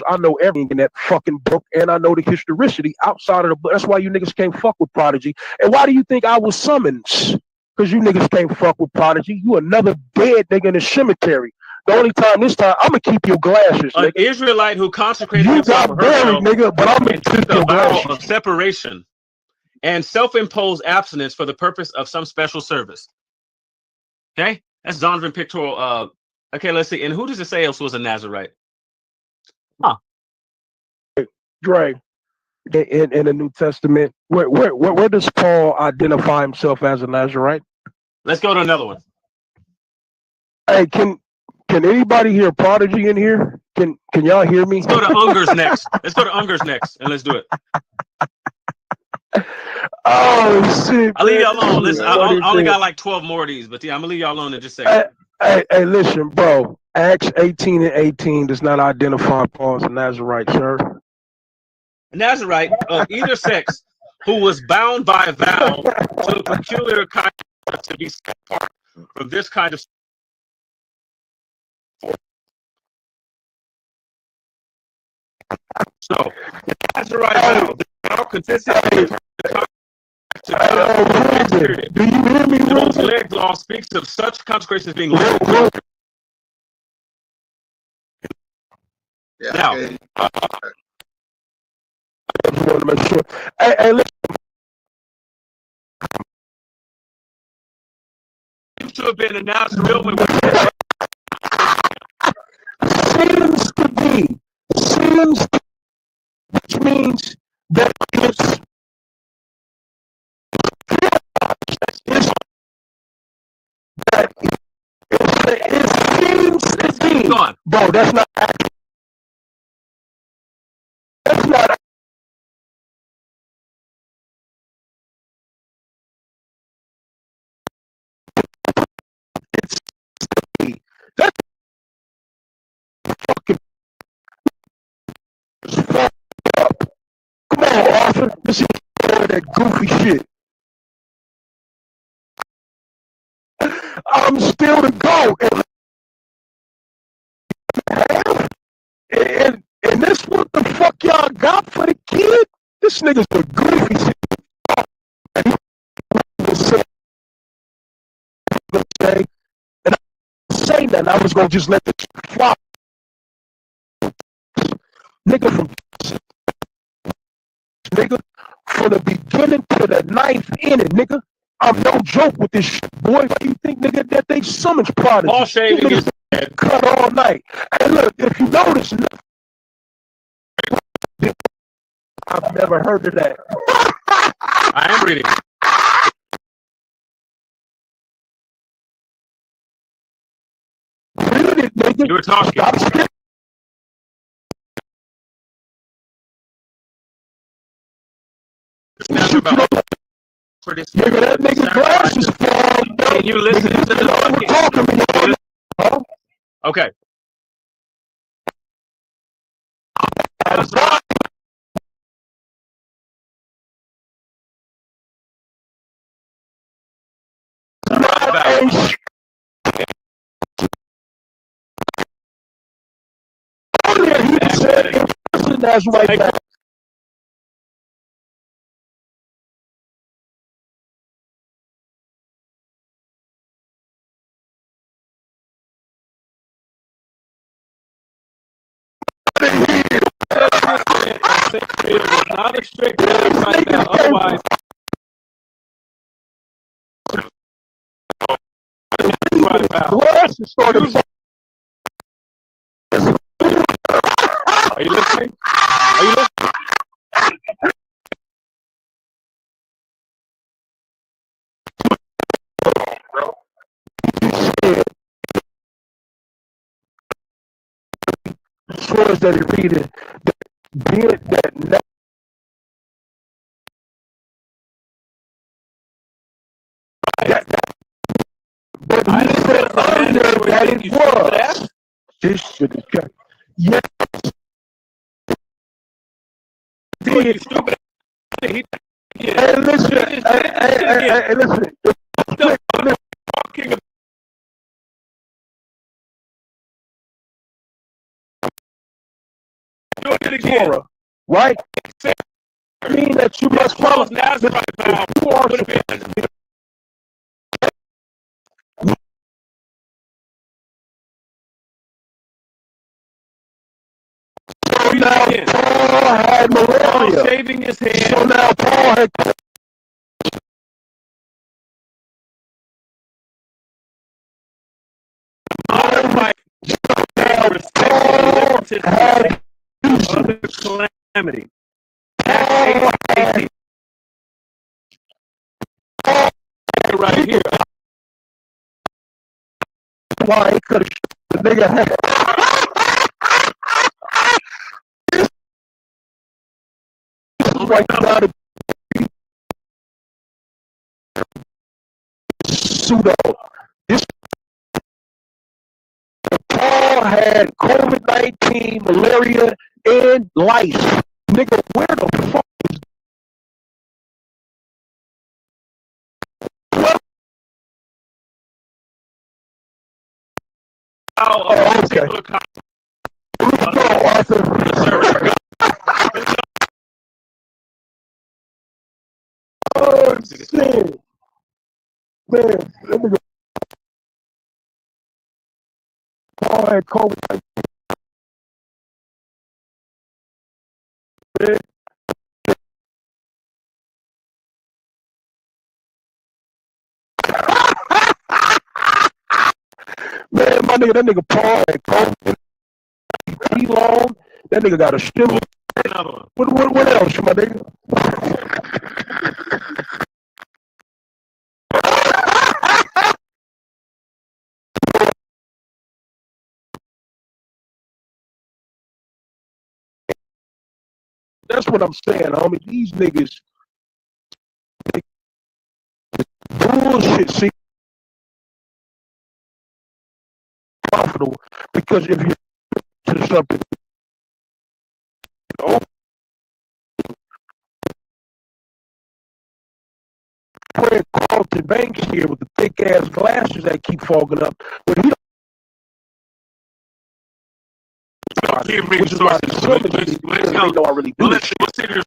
I know everything in that fucking book, and I know the historicity outside of the book. That's why you niggas can't fuck with Prodigy. And why do you think I was summoned? Because you niggas can't fuck with Prodigy. You another dead nigga in the cemetery. The only time this time, I'm gonna keep your glasses, nigga. An Israelite who consecrated you himself got buried, nigga, but I'm gonna keep your glasses. Of separation and self-imposed abstinence for the purpose of some special service. Okay, that's Donovan pictorial. Okay, let's see. And who does it say else was a Nazarite? Huh. Dre, in the New Testament, where does Paul identify himself as a Nazarite? Let's go to another one. Hey, can anybody hear Prodigy in here? Can y'all hear me? Let's go to Unger's next. Let's go to Unger's next, and let's do it. Oh shit! I'll leave y'all alone. Listen, I only got like 12 more of these, but yeah, I'm gonna leave y'all alone in just a second. Hey, listen, bro. Acts 18 and 18 does not identify Paul as a Nazarite, sir. A Nazarite of either sex who was bound by a vow to a peculiar kind of to be set apart from this kind of. So, Nazarite vow consisted of do you hear me? Jones' leg law speaks of such consecrations being legal. Yeah, now, okay. I just want to make sure. Hey, listen. Seems to have been announced real when seems, which means that it's that it seems gone. Bro, that's not accurate. That's not that's fucking fucked up. Come on, Arthur. This is that goofy shit. I'm still the GOAT. And this what the fuck y'all got for the kid? This nigga's the goofy shit. And I say that I was gonna just let the fly. Nigga from the beginning to the ninth inning, nigga. I'm no joke with this shit, boy. Why you think, nigga, that they summons Prodigy? Ball shaving is cut all night. And look, if you notice, I've never heard of that. I am reading. Read it, nigga. You were talking. Stop skipping. For this nigga, that nigga glasses fogged. Can you listen to the fucking... Huh? Okay. That's right back. Not a strict right now. Otherwise, are you listening? Are you listening? Source that he reading, being that but he said earlier that it was. This shit is good. Yes. You stupid. Hey, listen. Hey, listen. Do it again. Right? I mean that you must follow. You are so now Paul had malaria. Shaving his head. So now Paul had. Calamity. Right here. Why he could have the nigga had. Right now, pseudo. This Paul had COVID-19, malaria, and lice. Nigga, where the fuck is okay. Go, Arthur. Oh, shit. Man, let me go. Paul had COVID-19. Man, my nigga, that nigga Paul had COVID. T-long. That nigga got a stimulus. What else, my nigga? That's what I'm saying, homie. These niggas, bullshit. See, profitable because if you to something, you know, Fred Carlton Banks here with the thick ass glasses that keep fogging up, but he don't give me sources. Let's know I really do. Let's see this.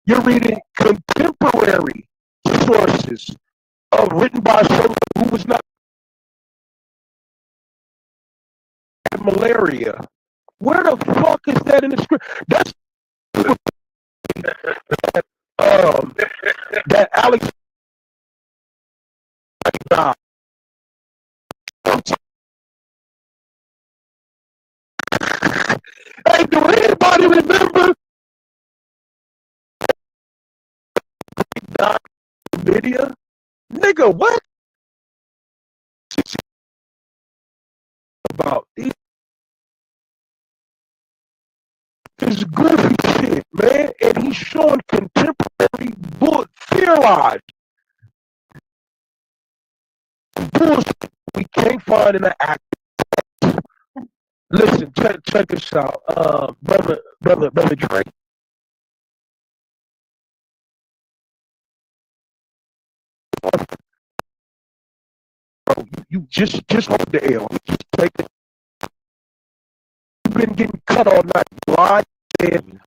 You're reading contemporary sources written by someone who was not malaria. Where the fuck is that in the script? That's that Alex died. Hey, do anybody remember that video? Nigga, what? About this goofy shit, man, and he's showing contemporary theorized bullshit we can't find in the act. Listen, check this out, brother Drake. Bro, you just hold the L. Just take it. You've been getting cut all night. Lied and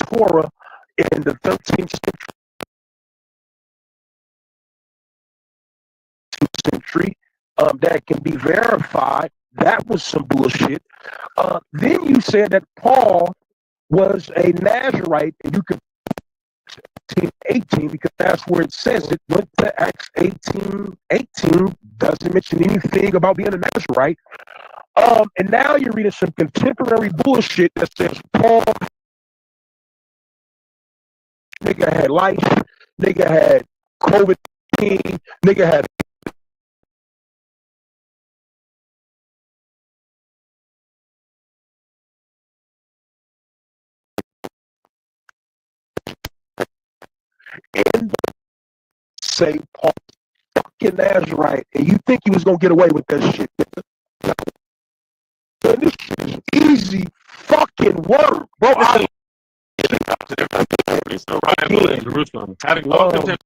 Torah in the 13th century that can be verified. That was some bullshit. Then you said that Paul was a Nazarite, and you could 18 because that's where it says it. Went to Acts 18 doesn't mention anything about being a Nazarite. And now you're reading some contemporary bullshit that says Paul, nigga had life, nigga had COVID-19, nigga had and say Paul fucking Nazarite, and you think he was gonna get away with that shit. Man, this shit is easy fucking work, bro. Arrival in Jerusalem, having welcomed him.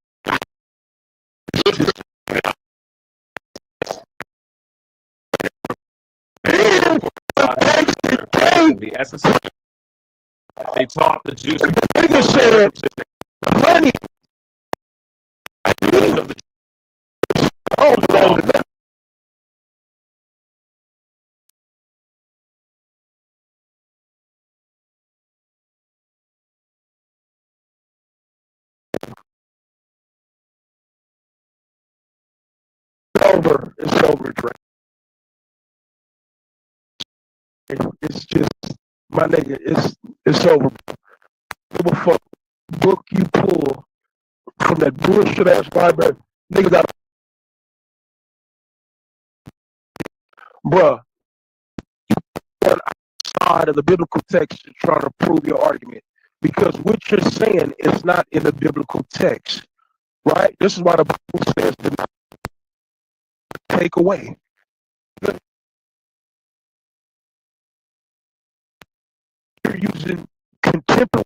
The essence of they taught the Jews. Nigga said, honey. It's over, Drake. It's just, my nigga, it's over. Give a fuck book you pull from that bullshit ass library. Niggas got, bruh, one side of the biblical text to try to prove your argument. Because what you're saying is not in the biblical text, right? This is why the Bible says to take away. You're using contemporary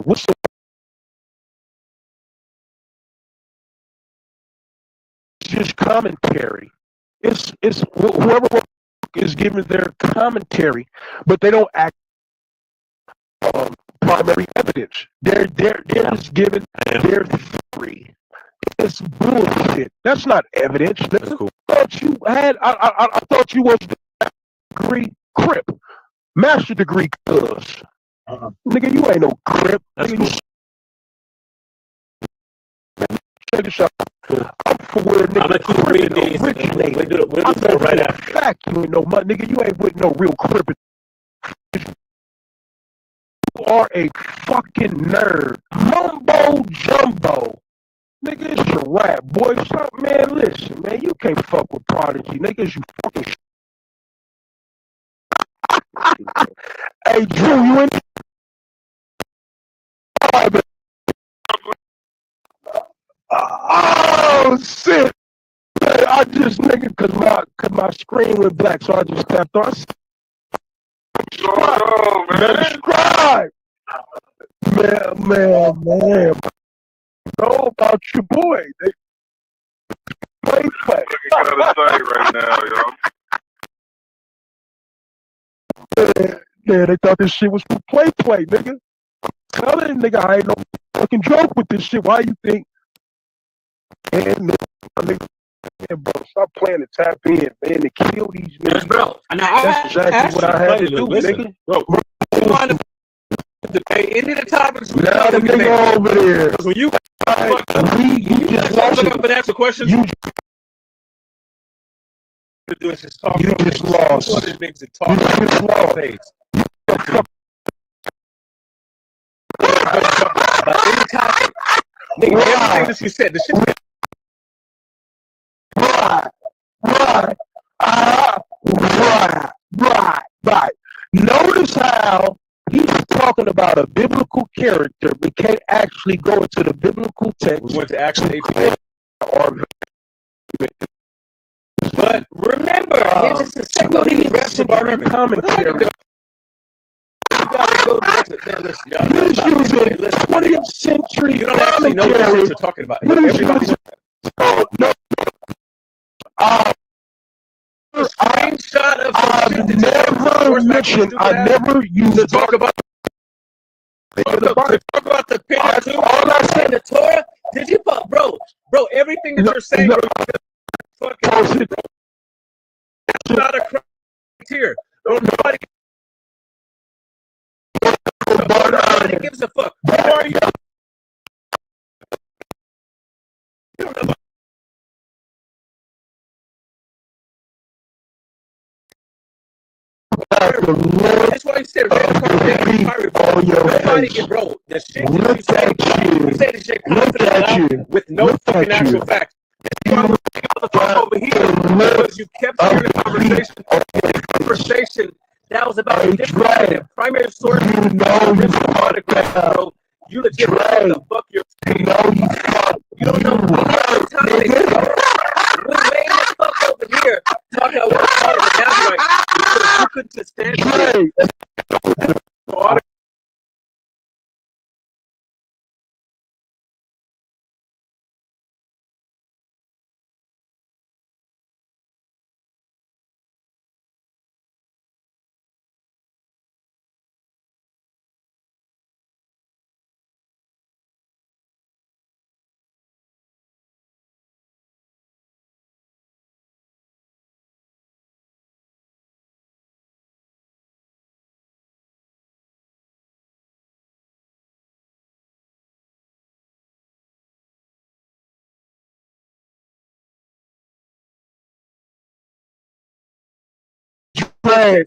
what's the just commentary. It's whoever is giving their commentary, but they don't act primary evidence. They're just giving their theory. It's bullshit. That's not evidence. That's cool. I thought you had. I thought you was the degree crip, master degree cuz. Nigga, you ain't no crip. That's nigga, cool. Check this out. I'm for where nigga crip originated. I know right after. Fact, you ain't no money. Nigga, you ain't with no real crip. You are a fucking nerd. Mumbo jumbo. Nigga, it's your rap, boy. Stop, man. Listen, man. You can't fuck with Prodigy. Niggas, you fucking. Hey, Drew, you in? Oh shit! Man, I just nigga, cause my screen went black, so I just tapped on. Subscribe, man. Know about your boy. They play. Looking at the site right now, yo. there. They thought this shit was for play, nigga. Tell that nigga I ain't no fucking joke with this shit. Why you think? And nigga, bro, stop playing to tap in, man, to kill these niggas. Yes, bro. That's exactly what I had to do, nigga. Bro, you want to debate any of the topics we now the nigga over there. When you just lost look up and ask a question, you just talk. You just lost. You just lost. About any topic. Nigga, everything that you said, the shit. Right. Notice how he's talking about a biblical character, but can't actually go into the biblical text. We went to actually APA. But remember, it's a second commentary. You gotta go back to that. Listen, y'all. Using 20th century. You don't actually know what you're talking about. Everybody. No. Screenshot of I never used to talk about the picture too. All I said, the Torah. Did you, bro? Everything that you're saying, fucking. It's not a criteria. Nobody gives a fuck. Who are you? That's why he said, everybody get bro. The shit you say this shit confidently with no fucking actual facts. Over here because you kept hearing the conversation that was about a different primary source. You bro. You legit the fuck you don't know any other topic. We're way the fuck over here talking about what's called the Nazarite because you couldn't stand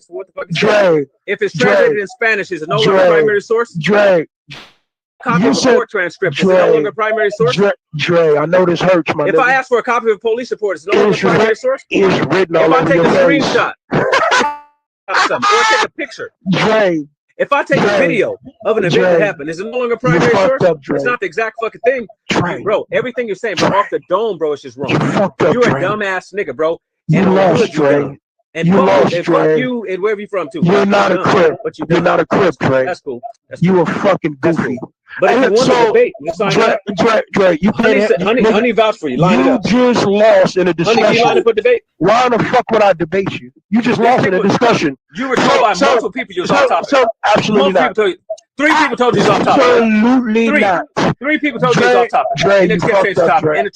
what the fuck is that? If it's translated in Spanish, is it no longer primary source? Copy of a court transcript, is it no longer primary source? I know this hurts, my If I ask for a copy of a police report, is it no longer primary source? It's written all over your face. If I take a screenshot or take a picture, if I take a video of an event that happened, is it no longer primary source? It's not the exact fucking thing. Bro, everything you're saying, bro, off the dome, bro, it's just wrong. You're a dumbass nigga, bro. You lost, Dre. And fuck you, and where are you from too? You're not a crip. You're not a crip, Dre. That's cool. You a fucking goofy. But if you want to debate, you sign up. Dre, you can't. Honey vouch for you. Line it up. You just lost in a discussion. Honey, you line up for debate? Why the fuck would I debate you? You just lost in a discussion. You were told by multiple people you was off topic. So absolutely not. 3 people told you was off topic. Absolutely not. 3 people told you was off topic. Dre, you fucked up, Dre.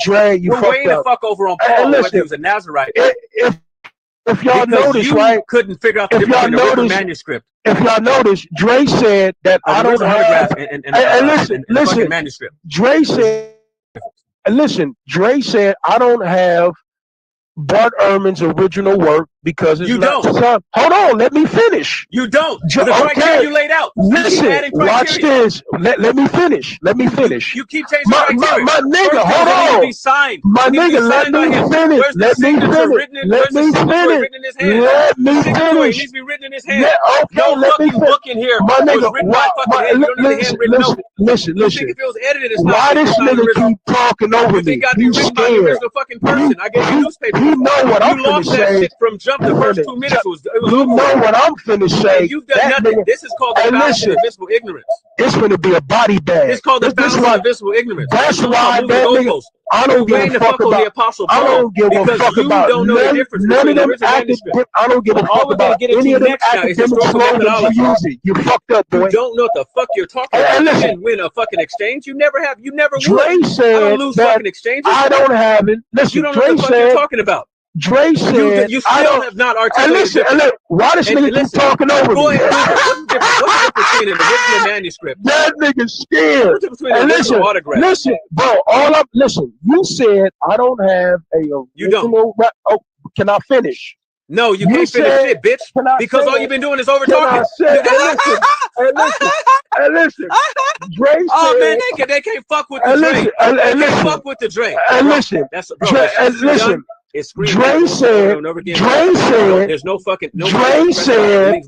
Dre, you fucked up. We're waiting to fuck over on Paul whether he was a Nazarite. If y'all notice, right? Couldn't figure out the difference in the written manuscript. If y'all notice, Dre said that I don't have. Listen, manuscript. Dre said I don't have Bart Ehrman's original work because it's not. Hold on, let me finish. You don't. The criteria you laid out. Listen, watch this. Let me finish. You keep changing criteria. My nigga, hold on. My nigga, let me finish. Let me finish. Let me finish. It needs to be written in his hand. Okay, let me finish. My nigga, listen. Why this nigga keep talking over me? He's scared. You know what I'm finna say. From jump, the first 2 minutes was you know what I'm finna say. You've done nothing. This is called the bounds of invisible ignorance. It's gonna be a body bag. It's called the bounds of invisible ignorance. That's why that nigga. I don't give a fuck about the Apostle Paul. I don't give a fuck about don't know the difference none of them manuscript. I don't give a fuck about any of them academic slogans you using. You fucked up, boy. You don't know what the fuck you're talking about. You didn't win a fucking exchange. You never have. You never Dre said I don't lose fucking exchanges. I don't have it. Listen, you don't know Dre what the fuck said, you're talking about. Dre said, you still have not articulated. And listen, why this nigga keep talking over Go me? ahead, Google. What's the difference between an original manuscript? That nigga's scared. What's the difference between an original autograph? Listen, bro. Listen. You said I don't have a original. You don't. Oh, can I finish? No, you can't finish shit, bitch. Because all you've been doing is over talking. Hey, listen. Dre said, oh man, they can't fuck with the Dre. They can't fuck with the Dre. And listen, listen. Dre said, there's no fucking. Dre said,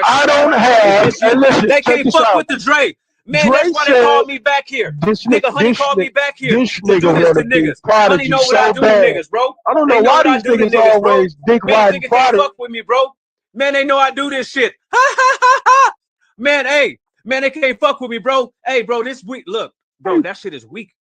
I don't have. And listen, they can't fuck with the Dre. Man, Dre that's why they called me back here. Nigga, Honey called me back here. This nigga wanna be Prodigy Honey know what I do to niggas, bro. I don't know why these niggas always dick riding Prodigy. Fuck with me, bro. Man, they know I do this shit. Man, man, they can't fuck with me, bro. Hey, bro, this week, look, bro, that shit is weak.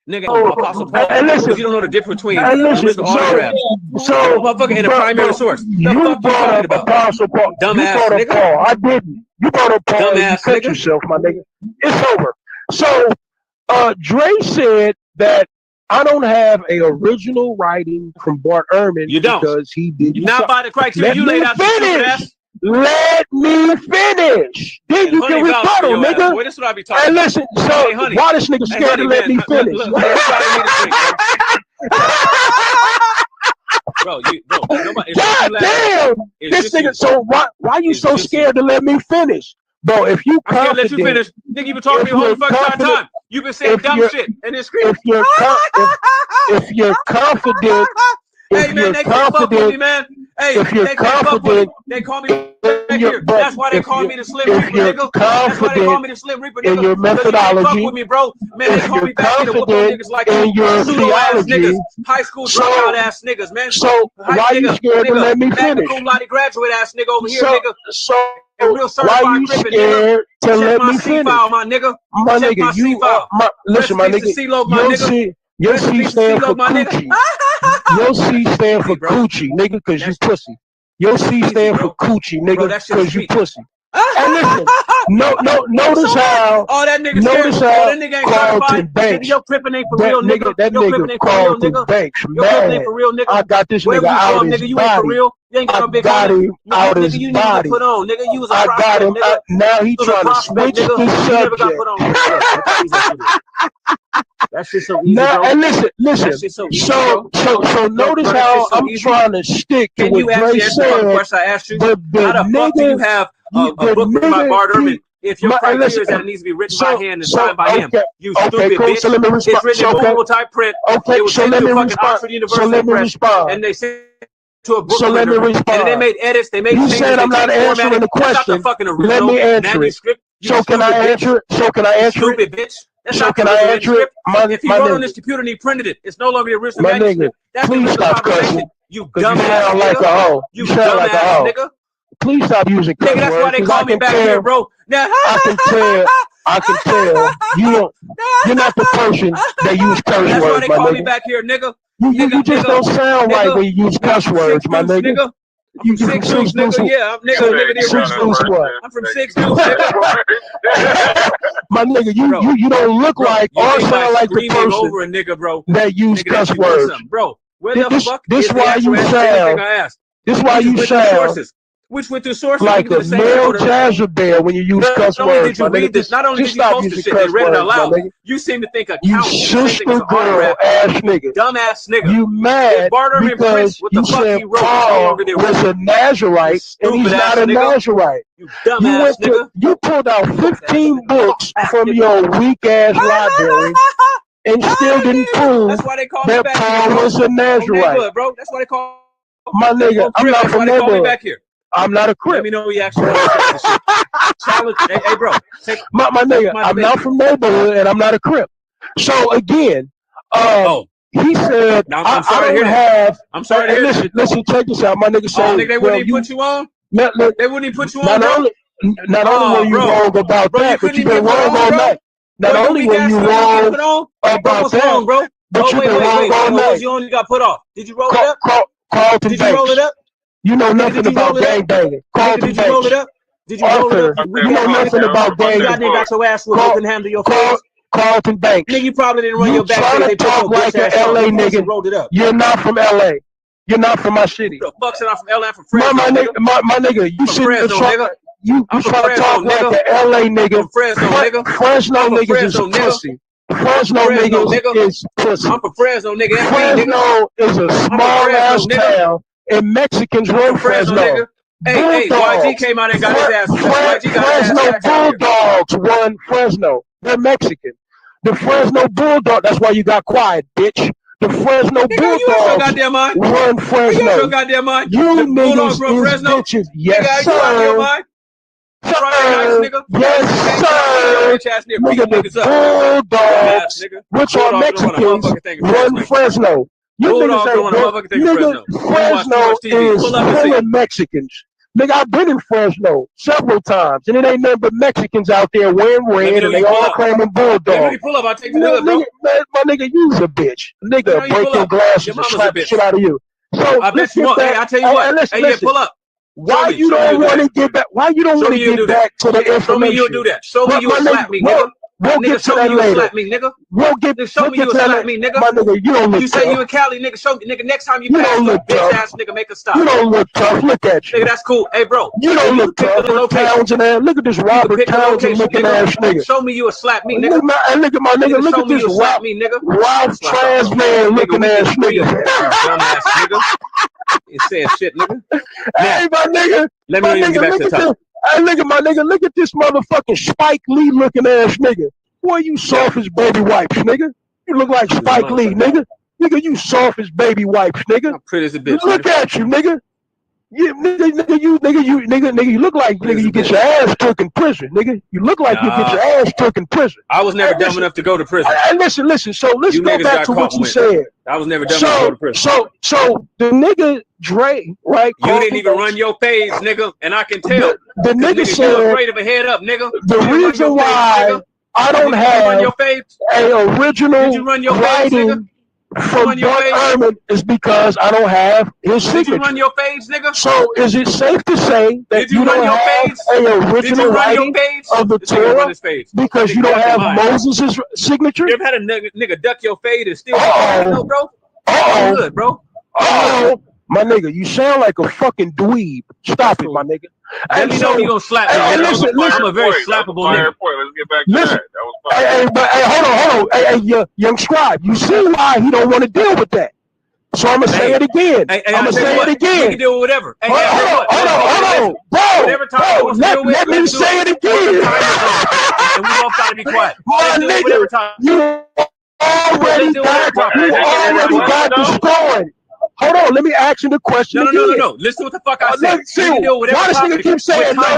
Nigga, Apostle Paul. And listen, you don't know the difference between original autograph. So, motherfucker, and a primary source. You brought up Apostle Paul. Dumbass nigga. Paul. I didn't. You brought up Paul. Dumbass you cut nigga. yourself, my nigga. It's over. So, Dre said that I don't have a original writing from Bart Ehrman. You don't. Because he didn't. You're not by the criteria you laid out. Let me finish. Then you can rebuttal, nigga. Boy, this is what I be talking and listen, so Honey. why this nigga scared to let me finish? Bro, nobody. God damn! This nigga. So why you so scared to let me finish? Bro, if you I can't let you finish. Nigga, you been talking to me the whole fucking time. You've been saying dumb shit and then screaming. If you're confident. Hey man, they can't fuck with me, man. Hey, if you're confident, they call me back here. That's why they call me the Slim Reaper, nigga. That's why they call me the Slim Reaper, nigga. In your methodology, fuck with me, bro. Man, they call me back here to whoop on niggas like pseudo-ass niggas, high school dropout ass niggas, man. So why you scared to let me finish? Cum laude graduate ass nigga over here, nigga. So why you scared to let me finish? My nigga, my nigga, you listen, my nigga. Your C stand for coochie. Your C stand for coochie, nigga, because you pussy. Your C stand for coochie, nigga, because you pussy. And listen, notice how that nigga Carlton Banks. Your crippin' ain't for real, nigga. That nigga Carlton Banks, man. I got this nigga out his body. I got him out his body. I got him. Now he trying to switch the subject. That shit's so easy, now, bro. And listen. So notice how I'm trying to stick to what Dre said. I asked you, how the fuck do you have a book written by Bart Ehrman if your criteria is that it needs to be written by hand and signed by him? You stupid bitch. So let me respond. It's written in movable type print. Okay, it was so let me respond. respond. And they said to a book so let me respond. And they made edits. They made changes. You said I'm not answering the question. Let me answer it. So can I answer it? Stupid bitch. That's so can I answer it? If you wrote on this computer and he printed it, it's no longer the original manuscript. That's please stop cussing. You dumbass like a hoe. You sound like a hoe. Nigga. Please stop using cuss words. That's why they call me back here, bro. Now I can tell you're not the person that use curse words, my nigga. That's why they call me back here, nigga. You just don't sound right when you use cuss words, my nigga. I'm from 6 Deuce, nigga. Yeah, I'm nigga. I'm from 6 Deuce, nigga. My nigga, you don't look like or sound like the person over a nigga, bro. That use cuss words, bro. Where the fuck this is why you sound? This why you sound? Which went through sources like a male Jezebel when you use cuss words. Not only did you read this, not only did you post this shit, they read it out loud. You seem to think a you sister girl ass nigga, dumbass nigga. You mad because you said Paul was a Nazarite and he's not a Nazarite. You dumbass nigga. You pulled out 15 books from your weak ass library and still didn't prove that Paul was a Nazarite. Bro, that's why they call my nigga. I'm not from neighborhood. I'm not a Crip. Let me know you actually challenge. Hey, bro. My nigga, I'm not from neighborhood and I'm not a Crip. So again, he said, I'm sorry to hear that. Listen, check this out. My nigga said, they wouldn't even put you on? They wouldn't even put you on, Not only were you wrong about that, but you've been wrong all night. Not only were you wrong about that, bro. But wait. You only got put off. Did you roll it up? Carlton Did you roll it up? You know nothing about gangbanging. Did you roll it up? Did you roll it up? You know nothing about gangbanging. You got your ass whooped, couldn't handle your face. Carlton Banks. Nigga, you probably didn't run your back. You trying to talk like an LA nigga. Rolled it up. You're not from LA. You're not from my city. The fuck said I'm from LA? I'm from Fresno. My nigga, you shouldn't nigga. You try to talk like an LA nigga. I'm Fresno, nigga. Fresno niggas is pussy. Fresno niggas is pussy. I'm from Fresno, nigga. Fresno is a small ass town, and Mexicans run Fresno. Hey, YG came out and got his ass. Fresno Bulldogs run Fresno. They're Mexican. The Fresno Bulldog. That's why you got quiet, bitch. The Fresno Bulldogs run Fresno. You niggas is bitches. Yes, sir. Yes, sir. Nigga, the Bulldogs, which are Mexicans, run Fresno. You niggas ain't Fresno is full of Mexicans. Nigga, I've been in Fresno several times, and it ain't nothing but Mexicans out there wearing red, and they all claiming Bulldog. Let me pull up. I'll take the hood, bro. My nigga, you's a bitch. Nigga, break your glasses and slap the shit out of you. So I bet you want. Hey, I tell you what. Hey, pull up. Why you don't want to get back? Why you don't want to get back to the information? Show me you do that. Show me you slap me, nigga. We'll get to that later. We'll get to that. My nigga, you don't look tough. You say you in Cali, nigga. Show me, nigga. Next time you pass, bitch ass nigga, make a stop. You don't look tough. Look at you. Nigga, that's cool. Hey, bro. You don't look tough. Look at this Robert Townsend looking ass nigga. Show me you a slap me, nigga. Look at my nigga. Look at this Ralph trans man looking ass nigga. Dumbass nigga. It says shit, nigga. Hey, my nigga. Let me get back to the top. Hey, look at my nigga. Look at this motherfucking Spike Lee looking ass nigga. Boy, you soft as baby wipes, nigga. You look like Spike Lee, nigga. Nigga, you soft as baby wipes, nigga. I'm pretty as a bitch. Look at you, nigga. You look like nigga. You get your ass took in prison, nigga. You look like you get your ass took in prison. I was never dumb enough to go to prison. And listen. So let's go back to what you said. I was never dumb enough to go to prison. So the nigga Dre, right? You didn't even run your page, nigga, and I can tell. The nigga said you're afraid of a head up, nigga. The reason why I don't have an original writing from Bart Ehrman is because I don't have his signature. Did you run your page, nigga? So is it safe to say that you don't have an original writing of the Torah because you don't have Moses' signature? You ever had a nigga duck your fade and still no, bro? Good, bro. My nigga, you sound like a fucking dweeb. Stop it, my nigga. Let me know you gonna slap me. Listen, I'm a very slappable nigga. Let's get back to that. Hold on. Hey, young scribe, you see why he don't want to deal with that. So I'm gonna say it again. I'm gonna say it again. You can deal with whatever. Hold on. Bro, let me say it again. And we both gotta be quiet. My nigga, you already got the scoring. Hold on, let me ask you the question again. No. Listen to what the fuck I said. Why this nigga keep saying no?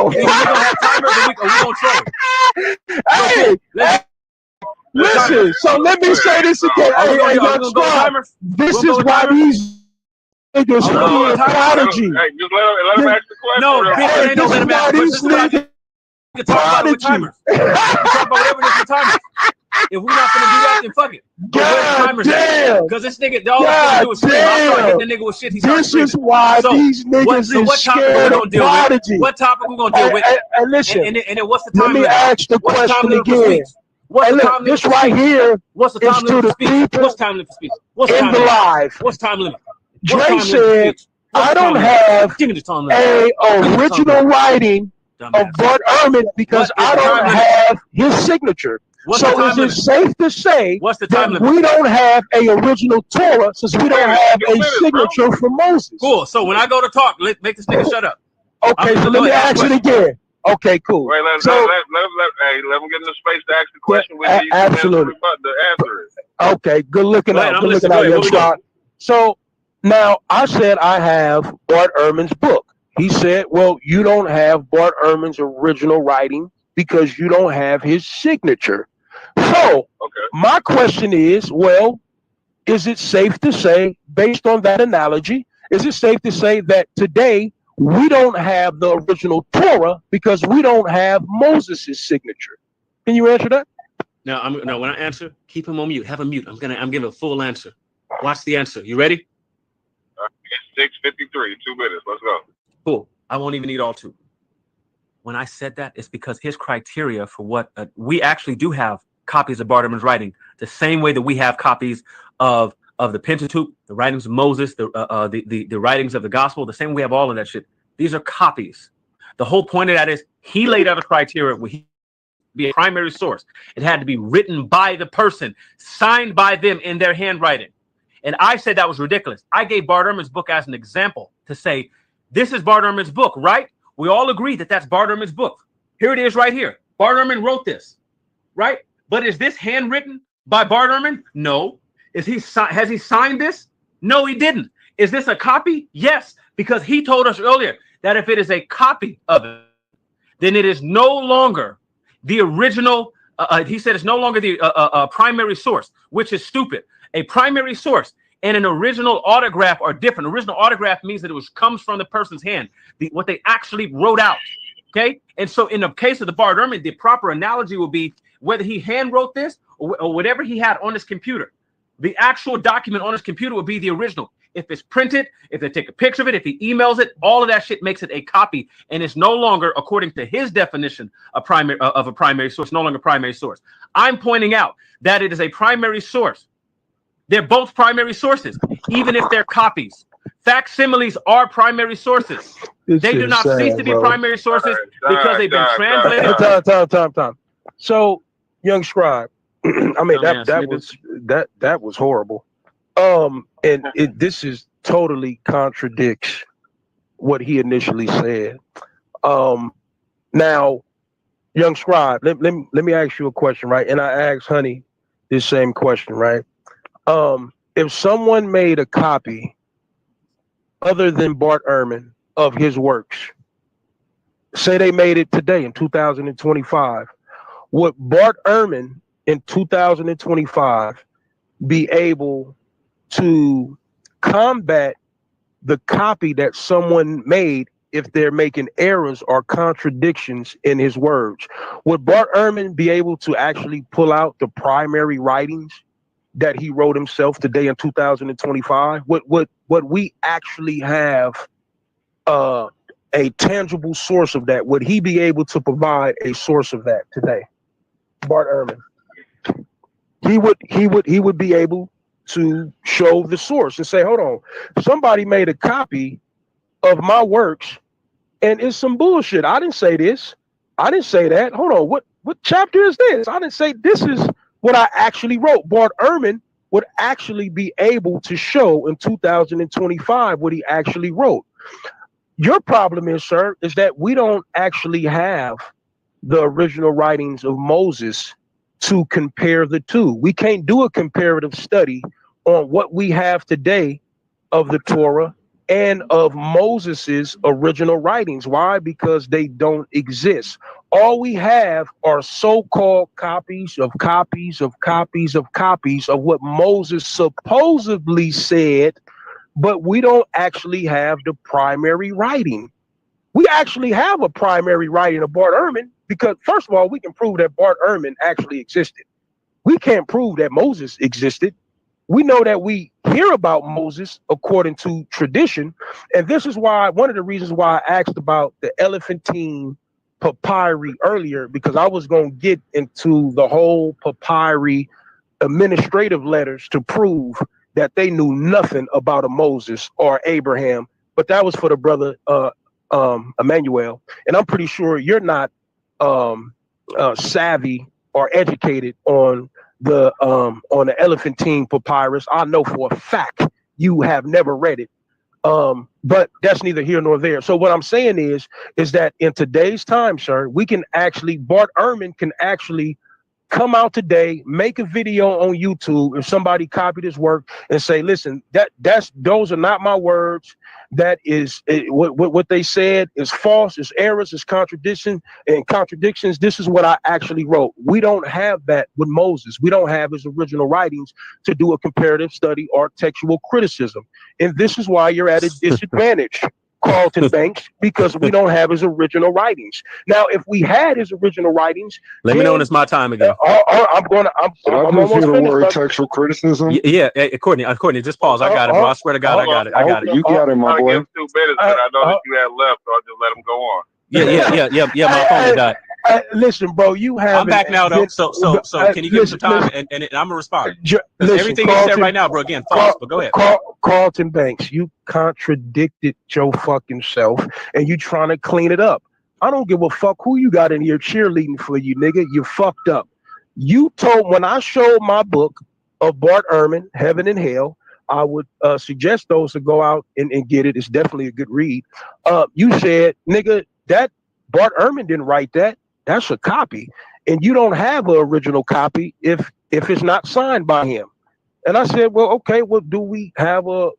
We gonna have timers and we gonna troll. Hey, listen. So let me say this again. This is why these niggas are Prodigy. Hey, just let him ask the question. No, bitch, ain't no let him ask the question. We can talk about it with timers. We can talk about whatever this with timers. If we're not gonna do that, then fuck it. God damn! Because this nigga, all he's gonna do is scream. I start hitting the nigga with shit. This is why these niggas is scared of Prodigy. What topic we gonna deal with? And listen, and then what's the time limit? Let me ask the question again. Look, this right here is to the people what's time limit for speech? In the live. What's time limit? Dre said, I don't have a original writing of Bart Ehrman because I don't have his signature. So is it safe to say that we don't have a original Torah since we don't have a signature from Moses? Cool. So when I go to talk, make this nigga shut up. Okay, so let me ask it again. Okay, cool. Wait, let him get in the space to ask the question. Absolutely. The answer is. Okay, good looking out. Good looking out, young Scott. So now I said I have Bart Ehrman's book. He said, well, you don't have Bart Ehrman's original writing because you don't have his signature. So my question is, well, is it safe to say, based on that analogy, is it safe to say that today we don't have the original Torah because we don't have Moses' signature? Can you answer that? Now, when I answer, keep him on mute. Have a mute. I'm giving a full answer. Watch the answer. You ready? 6:53. 2 minutes. Let's go. Cool. I won't even need all 2. When I said that, it's because his criteria for what we actually do have copies of Bart Ehrman's writing, the same way that we have copies of the Pentateuch, the writings of Moses, the writings of the gospel, the same way we have all of that shit. These are copies. The whole point of that is he laid out a criteria where he be a primary source. It had to be written by the person, signed by them in their handwriting. And I said that was ridiculous. I gave Bart Ehrman's book as an example to say, this is Bart Ehrman's book, right? We all agree that that's Bart Ehrman's book. Here it is right here. Bart Ehrman wrote this, right? But is this handwritten by Bart Ehrman? No. Has he signed this? No, he didn't. Is this a copy? Yes, because he told us earlier that if it is a copy of it, then it is no longer the original. He said it's no longer the primary source, which is stupid. A primary source and an original autograph are different. Original autograph means that it comes from the person's hand, what they actually wrote out. Okay, and so in the case of the Bart Ehrman, the proper analogy would be whether he hand wrote this or whatever he had on his computer. The actual document on his computer would be the original. If it's printed, if they take a picture of it, if he emails it, all of that shit makes it a copy, and it's no longer, according to his definition, a primary source, no longer primary source. I'm pointing out that it is a primary source. They're both primary sources, even if they're copies. Facsimiles are primary sources. They do not cease to be primary sources because they've been translated. Time. So, young scribe, I mean that was horrible. And this is totally contradicts what he initially said. Now, young scribe, let me ask you a question, right? And I asked Honey this same question, right? If someone made a copy other than Bart Ehrman of his works, say they made it today in 2025, would Bart Ehrman in 2025 be able to combat the copy that someone made if they're making errors or contradictions in his words? Would Bart Ehrman be able to actually pull out the primary writings that he wrote himself today in 2025? Would we actually have a tangible source of that? Would he be able to provide a source of that today? Bart Ehrman. He would be able to show the source and say, hold on, somebody made a copy of my works and it's some bullshit. I didn't say this. I didn't say that. Hold on, what chapter is this? I didn't say this is what I actually wrote. Bart Ehrman would actually be able to show in 2025 what he actually wrote. Your problem is, sir, is that we don't actually have the original writings of Moses to compare the two. We can't do a comparative study on what we have today of the Torah and of Moses's original writings. Why? Because they don't exist. All we have are so-called copies of copies of copies of copies of what Moses supposedly said, but we don't actually have the primary writing. We actually have a primary writing of Bart Ehrman because, first of all, we can prove that Bart Ehrman actually existed. We can't prove that Moses existed. We know that we hear about Moses according to tradition. And this is why, one of the reasons why I asked about the Elephantine papyri earlier, because I was going to get into the whole papyri administrative letters to prove that they knew nothing about a Moses or Abraham. But that was for the brother Emmanuel. And I'm pretty sure you're not savvy or educated on the Elephantine papyrus. I know for a fact you have never read it, but that's neither here nor there. So what I'm saying is that in today's time, sir, we can actually, Bart Ehrman can actually come out today, make a video on YouTube if somebody copied his work and say, listen, those are not my words. That is what they said is false, is errors, is contradictions. This is what I actually wrote. We don't have that with Moses. We don't have his original writings to do a comparative study or textual criticism. And this is why you're at a disadvantage. Carlton Banks, because we don't have his original writings. Now, if we had his original writings, let me know when it's my time again. I'm almost hear the finished. word textual criticism. Yeah, Courtney, just pause. I got it, bro. I swear to God, I got it. You got it, my boy. Give him 2 minutes, but I know that you had left, so I'll just let him go on. Yeah. My phone died. Listen, bro, you have. I'm back now, though. So can you give me some time, and I'm gonna respond. Everything you said right now, bro. Again, false. But go ahead. Carlton Banks, you contradicted your fucking self, and you trying to clean it up. I don't give a fuck who you got in here cheerleading for you, nigga. You fucked up. You told, when I showed my book of Bart Ehrman, Heaven and Hell, I would suggest those to go out and get it. It's definitely a good read. You said, nigga, that Bart Ehrman didn't write that. That's a copy. And you don't have an original copy if it's not signed by him. And I said, well, okay, well, do we have a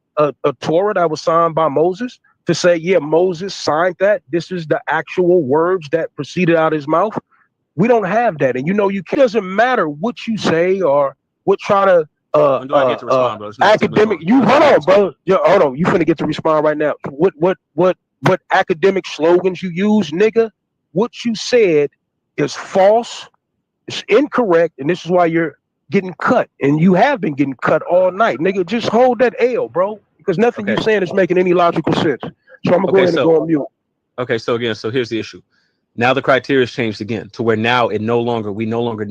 Torah that was signed by Moses to say, yeah, Moses signed that? This is the actual words that proceeded out of his mouth. We don't have that. And it doesn't matter what you say or what try to when do I get to respond, bro? academic. You hold on, bro. Hold on. You finna get to respond right now. What academic slogans you use, nigga? What you said is false. It's incorrect, and this is why you're getting cut. And you have been getting cut all night, nigga. Just hold that L, bro, because nothing you're saying is making any logical sense. So I'm gonna go ahead and go on mute. Okay, so here's the issue. Now the criteria has changed again to where now it no longer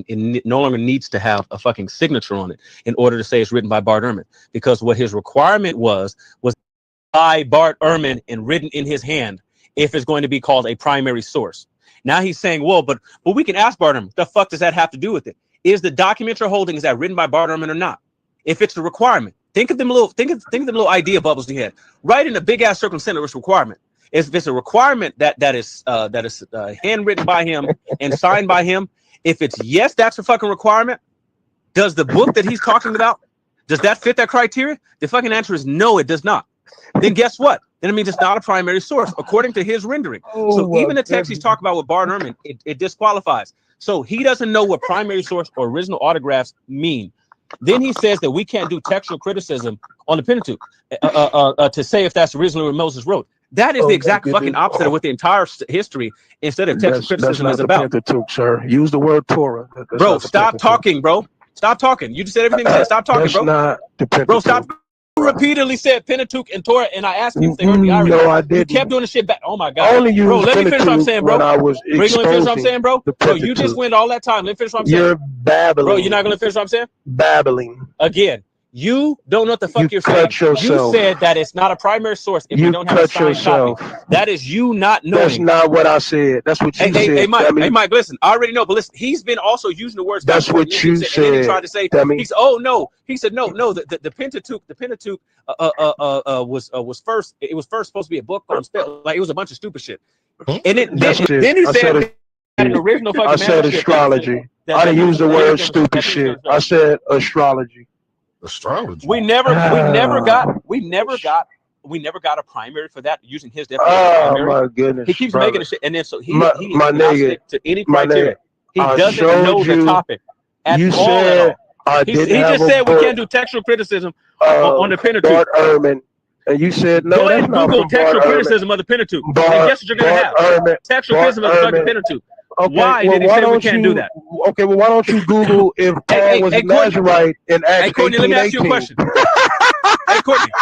needs to have a fucking signature on it in order to say it's written by Bart Ehrman, because what his requirement was by Bart Ehrman and written in his hand if it's going to be called a primary source. Now he's saying, well, but we can ask Bart Ehrman, what the fuck does that have to do with it? Is the document you're holding, is that written by Bart Ehrman or not? If it's a requirement, think of them little idea bubbles you had. Write in a big ass circumscribed requirement. If it's a requirement that is handwritten by him and signed by him, if it's yes, that's a fucking requirement. Does the book that he's talking about, does that fit that criteria? The fucking answer is no, it does not. Then guess what? Then it means it's not a primary source according to his rendering. So even the text he's talking about with Bart Ehrman, it disqualifies. So he doesn't know what primary source or original autographs mean. Then he says that we can't do textual criticism on the Pentateuch to say if that's originally what Moses wrote. That is the exact fucking opposite of what the entire history instead of textual criticism is about. Pentateuch, sir. Use the word Torah. Bro, stop talking, bro. Stop talking. You just said everything you said. Stop talking, bro. Not the Pentateuch. Bro, stop. You repeatedly said Pentateuch and Torah, and I asked you if they heard the irony. No, I didn't. You kept doing the shit back. Oh my god. Only bro, let me finish what I'm saying, bro. I was you gonna finish what I'm saying, bro? Bro, you just went all that time. Let me finish what I'm saying. You're babbling. Bro, you're not gonna finish what I'm saying? Babbling. Again. You don't know what the fuck you're saying. You said that it's not a primary source if you don't have a signed copy. That is you not knowing. That's not what I said. That's what you said. Hey, Mike, listen. I already know, but listen. He's been also using the words. That's what you said. And then he tried to say. He's. Oh no. He said no. The Pentateuch. The Pentateuch was first. It was first supposed to be a book on spell. Like it was a bunch of stupid shit. And then he said the original fucking. I said astrology. I didn't use the word stupid shit. I said astrology. Astrology. We never got a primary for that using his definition. Oh my goodness! He keeps making the shit, and then so he my needs to stick to any criteria. He doesn't know the topic at all. He just said we can't do textual criticism on the Pentateuch. Bart Ehrman, and you said no. Go ahead and Google textual criticism of the Pentateuch. And guess what you're gonna have? Textual criticism of the fucking Pentateuch. Okay, why did he say we can't do that? Okay, well, why don't you Google if Paul was a Nazarite in Acts 18:18? Hey, Courtney, let me ask you a question. Hey, Courtney.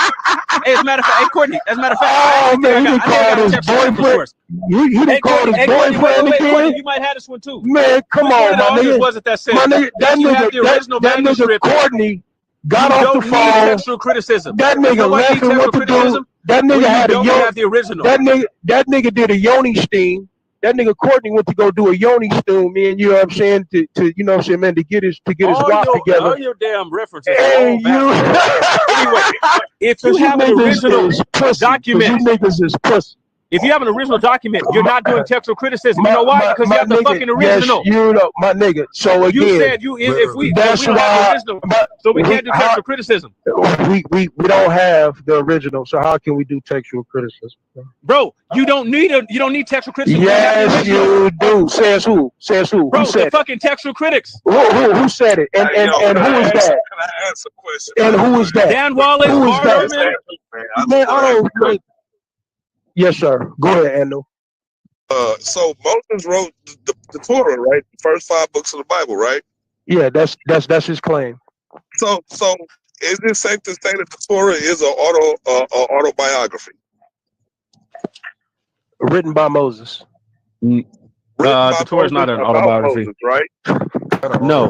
Hey, as a matter of fact, oh man, he called his boyfriend. He didn't call his boyfriend again. You might have this one too. Man, come on, my nigga. Was it that said? My nigga, that nigga Courtney got off the phone. Textual criticism. That nigga left him what to do. That nigga had a original. That nigga did a yoni steam. That nigga Courtney went to go do a yoni steam, man. You know what I'm saying? To you know what I'm saying, man, to get his wife together. All your damn references. And you anyway, if you have an original document, you niggas is pussy. If you have an original document, you're not doing textual criticism. You know why? Because you have the fucking original. Yes, you know, my nigga. So again, you said if we don't have the original, so we can't do textual criticism. We don't have the original, so how can we do textual criticism? Bro, you don't need textual criticism. Yes, you do. Says who? Bro, the fucking textual critics. Who said it? And who is that? Can I ask a question? And who is that? Dan Wallace, who is that? Man, I don't. Yes, sir. Go ahead, Anu. So Moses wrote the Torah, right? The first 5 books of the Bible, right? Yeah, that's his claim. So is it safe to say that the Torah is an autobiography? Written by Moses. Written by The Torah is not an autobiography, Moses, right? No,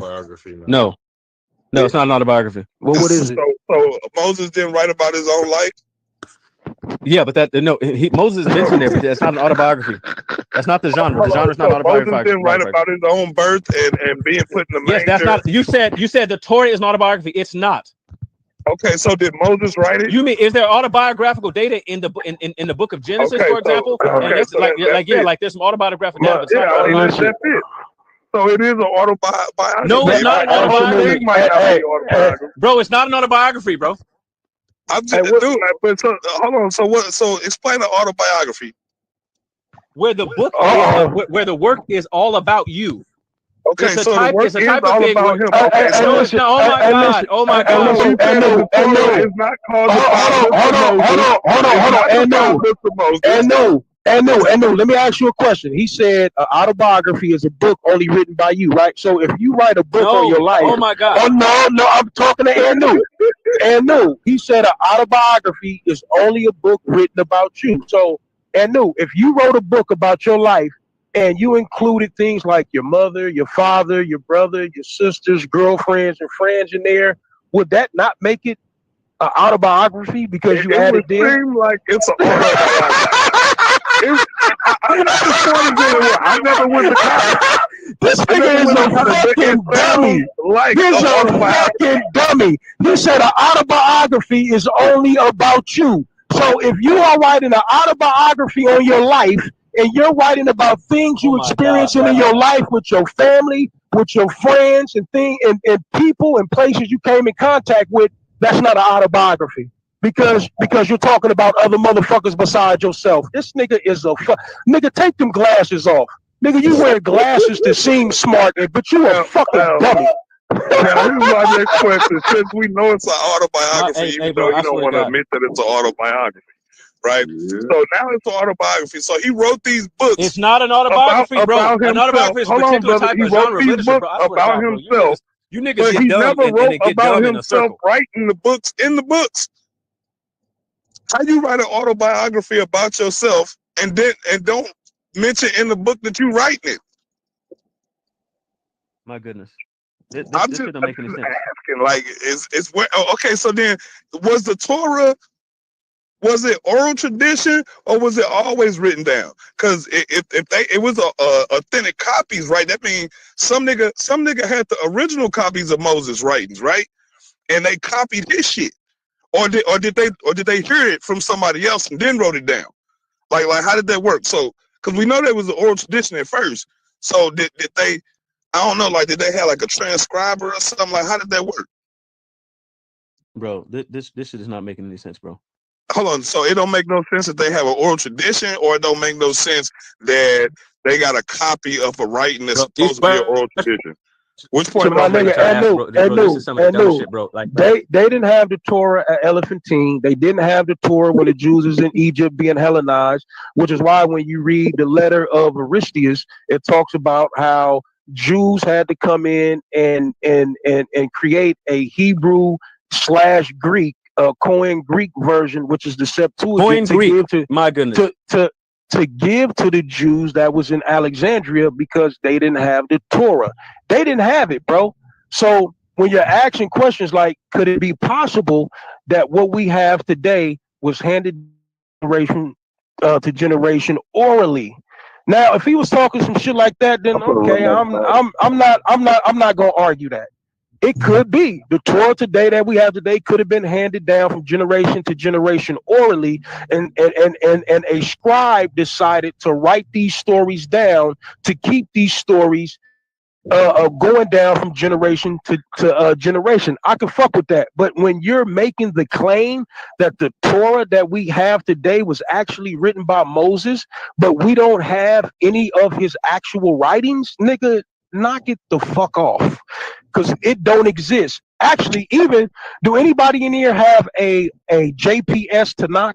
it's not an autobiography. Well, what is it? So Moses didn't write about his own life. Yeah, but Moses mentioned there, but that's not an autobiography. That's not the genre. The genre is not autobiography. Moses didn't write about his own birth and being put in the manger. Yes, that's not. You said the Torah is an autobiography. It's not. Okay, so did Moses write it? You mean is there autobiographical data in the in the book of Genesis, for example? Like there's some autobiographical data. But that's it. So it is an autobiography. No, it's not an autobiography. Bro, it's not an autobiography, bro. I'm just dude. But hold on. So what? So explain the autobiography. Where the book, where the work is all about you. Okay, it's so the work is all about him. Okay, oh my God. It's not called Hold on. Let me ask you a question. He said an autobiography is a book only written by you, right? So if you write a book on your life, oh my God. Oh no, I'm talking to Anu. Anu, he said an autobiography is only a book written about you. So Anu, if you wrote a book about your life and you included things like your mother, your father, your brother, your sisters, girlfriends, and friends in there, would that not make it an autobiography because you added there? It seems like it's an autobiography. I never went to college. This nigga is a fucking dummy. He's a fucking dummy. He said an autobiography is only about you. So if you are writing an autobiography on your life and you're writing about things you experiencing in your life with your family, with your friends, and and people and places you came in contact with, that's not an autobiography. Because you're talking about other motherfuckers besides yourself. This nigga is nigga, take them glasses off. Nigga, you wear glasses to seem smart, but you a fucking dummy. Now, here's my next question. Since we know it's an autobiography, even though you don't want to admit that it's an autobiography, right? Yeah. So now it's an autobiography. So he wrote these books. It's not an autobiography, bro. An autobiography is a particular type of genre of literature, bro. About himself. You niggas get dumb and get dumb in a circle. Writing the books in the books. How you write an autobiography about yourself and don't mention in the book that you writing it? My goodness, I'm just asking. Like, it's where? Okay, so then was the Torah? Was it oral tradition or was it always written down? Because if it was authentic copies, right? That means some nigga had the original copies of Moses' writings, right? And they copied his shit. Or did they hear it from somebody else and then wrote it down? Like how did that work? So because we know there was an oral tradition at first. So did they? I don't know. Like did they have like a transcriber or something? Like how did that work? Bro, this shit is not making any sense, bro. Hold on. So it don't make no sense that they have an oral tradition, or it don't make no sense that they got a copy of a writing that's supposed to be an oral tradition. Which point? My nigga, they didn't have the Torah at Elephantine. They didn't have the Torah when the Jews was in Egypt being Hellenized, which is why when you read the letter of Aristeas, it talks about how Jews had to come in and create a Hebrew/Greek, Koine Greek version, which is the Septuagint, to give to the Jews that was in Alexandria because they didn't have the Torah. They didn't have it, bro. So when you're asking questions like, could it be possible that what we have today was handed generation to generation orally? Now, if he was talking some shit like that, then okay, I'm not gonna argue that. It could be the Torah today that we have today could have been handed down from generation to generation orally, and a scribe decided to write these stories down to keep these stories going down from generation to generation. I can fuck with that. But when you're making the claim that the Torah that we have today was actually written by Moses, but we don't have any of his actual writings, nigga, knock it the fuck off. Because it don't exist. Actually, even do anybody in here have a JPS Tanakh?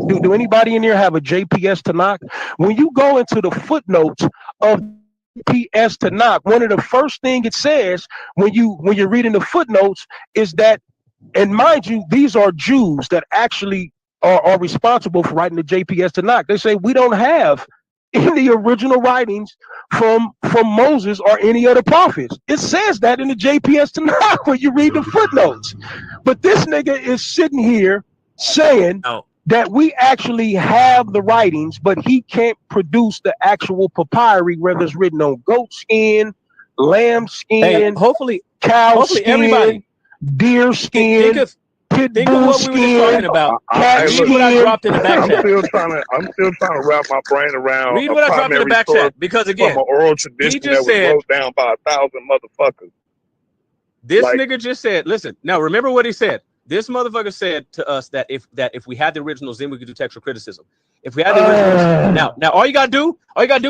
Do anybody in here have a JPS Tanakh? When you go into the footnotes of JPS Tanakh, one of the first thing it says when you're reading the footnotes is that, and mind you, these are Jews that actually are responsible for writing the JPS Tanakh. They say we don't have any original writings from Moses or any other prophets. It says that in the JPS Tanakh when you read the footnotes. But this nigga is sitting here saying that we actually have the writings, but he can't produce the actual papyri, whether it's written on goat skin, lamb skin, hopefully skin, everybody, deer skin, think of what we were just talking about. Read what I dropped in the back chat. I'm still trying to wrap my brain around. Read what I dropped in the back chat, because again, from an oral tradition that was wrote down by 1,000 motherfuckers. This nigga just said, listen, now remember what he said. This motherfucker said to us that if we had the originals, then we could do textual criticism. If we had the originals, now all you gotta do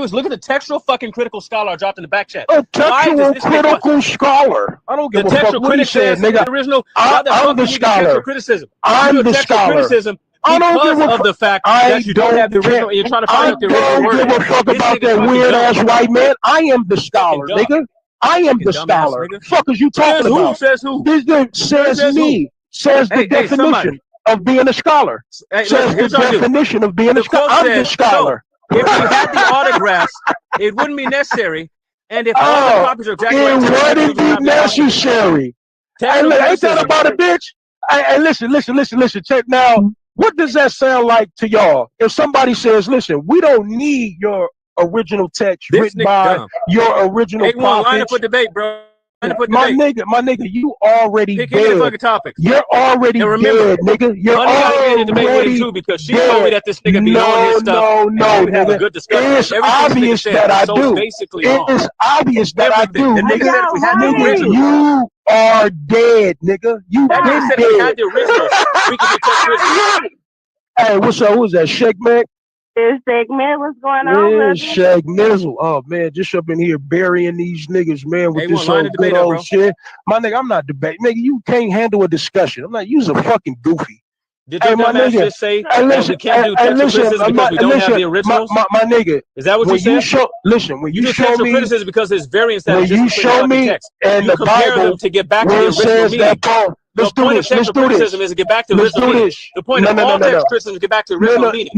is look at the textual fucking critical scholar I dropped in the back chat. A textual critical scholar. I don't give a fuck what he said, nigga. The original, I'm the scholar. Criticism. I'm the scholar. Criticism I don't give because of the fact that you don't have the original, and you're trying to find out the original word. I don't give a fuck about that weird ass white man. I am the scholar, nigga. I am the scholar. Fuck is you talking about? Says who? This says me. Says the definition of being a scholar. Says the definition of being a scholar. I'm the scholar. If we had the autographs, it wouldn't be necessary. And if all the copies are exactly it wouldn't be necessary. Hey, ain't that about a bitch? Hey, listen. Check now. What does that sound like to y'all? If somebody says, "Listen, we don't need your original text written by your original prophets." Line up for debate, bro. My nigga, you already pick dead. Any fucking topics. You're already dead, nigga. You're already dead. Too, because she told me that this nigga be on his stuff. No, we have a good discussion. It's obvious that I do. It's obvious that I do. Nigga, you are dead, nigga. You been dead. We had the originals. We can be touched. Hey, what's up? Who's that? Shake Mac? This segment, what's going on? Yeah, Shag Nizzle. Oh man, just up in here burying these niggas, man, with this old good old shit. My nigga, I'm not debating. Nigga, you can't handle a discussion. I'm not. You's a fucking goofy. Did you just say that we can't do textual criticism because we don't have the originals? My nigga. Is that what you said? When you show me criticism because there's variants that when you show me and you the compare Bible them to get back to the original meaning. The point of textual criticism is to get back to the original meaning. The point of all textual criticism is to get back to the original meaning.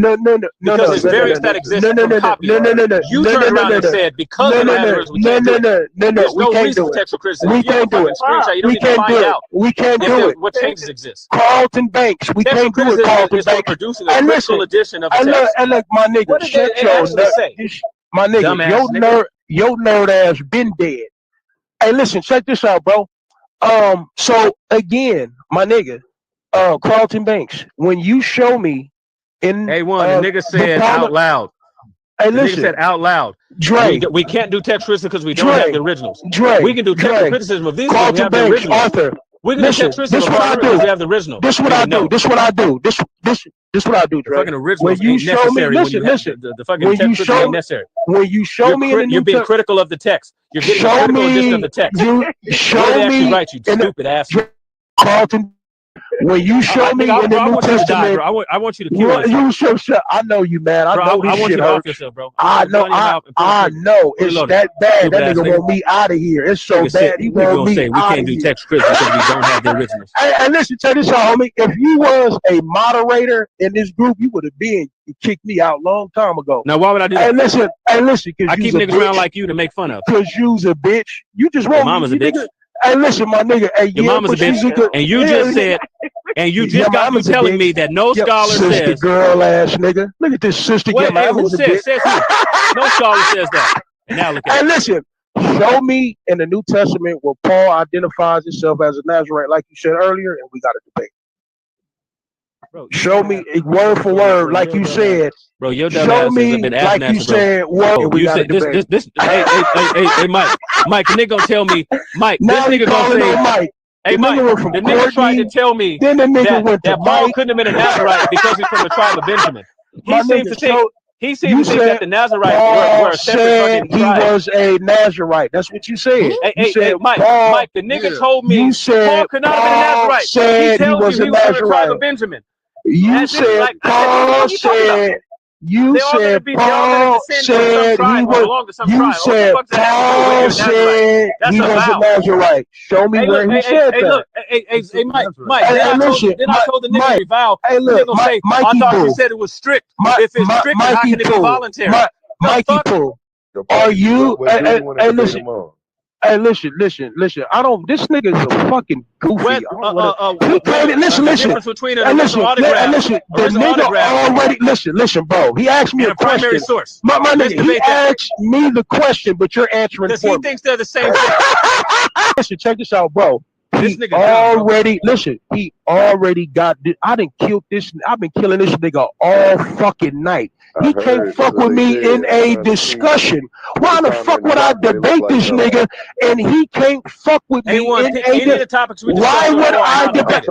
Because there's variants that exist from copy. You turned around and said because of the we can't do it. There's no reason for textual criticism. We can't do it. We can't do it. We can't do it. What changes exist? Carlton Banks. We can't do it. Carlton Banks. Producing a critical edition of the text. And look, my nigga, shut your nerd. My nigga, your nerd ass been dead. Hey, listen, check this out, bro. So again, my nigga, Carlton Banks, when you show me in the nigga said out loud. Hey, listen, the nigga said out loud. Dre, we can't do text criticism because we don't have the originals. Dre, we can do text criticism of these. Carlton we Banks, Arthur. We can do text criticism of we have the original. This what I do. This what I do. This what I do, Dre. Fucking originals when you show me, listen. The fucking text criticism ain't necessary. When you show me, you're being critical of the text. You're getting a critical edition of the text. You show me, right? You stupid ass. Carlton. When you show me in the New Testament, I want you to kill yourself. I know you, man. I know this shit hurts. Yourself, bro. I know. It's that bad. That nigga want me out of here. It's so bad. He want me out of here. We can't do text criticism because we don't have the originals. And listen, check this out, homie. If you was a moderator in this group, you would have been kicked me out long time ago. Now, why would I do that? And listen, I keep niggas around like you to make fun of. Because you's a bitch. You just want mama's a bitch. Hey, listen, my nigga. Hey, your mama's a bitch, and you just said, and you just got me telling me that no scholar says. Girl ass nigga. Look at this sister. Wait, who says who? No scholar says that. And now look at Hey, listen. Show me in the New Testament where Paul identifies himself as a Nazarite, like you said earlier, and we got a debate. Bro, show me word for word, like you said. Bro, your dumb ass has been like you said. Word, we got a debate. Hey, Mike, the nigga gonna tell me, Mike. This nigga gonna say, Mike. Hey, Mike, the nigga tried to tell me that Paul couldn't have been a Nazarite because he's from the tribe of Benjamin. He seems to think that the Nazarites were a separate fucking tribe. He was a Nazarite. That's what you said. Hey, Mike, the nigga told me Paul could not have been a Nazarite. He tells you he was from the tribe of Benjamin. You said Paul said. You said Paul said he was. You said Paul said he was a Nazarite. Show me where he said that. Hey, Mike. Then I told the nigga to vow. Hey, look, I thought you said it was strict. If it's strict, how can it be voluntary? Mikey Pooh, are you? Hey, listen. Hey, listen. I don't. This nigga's a fucking goofy. Listen. The nigga already. Listen, bro. He asked me a question. Primary source. My nigga, he asked me the question, but you're answering for me. He thinks they're the same thing. Listen, check this out, bro. He already got. I done killed this. I've been killing this nigga all fucking night. He can't fuck with me in a discussion. Why the fuck would I debate this nigga and he can't fuck with me in a discussion? Why would I debate?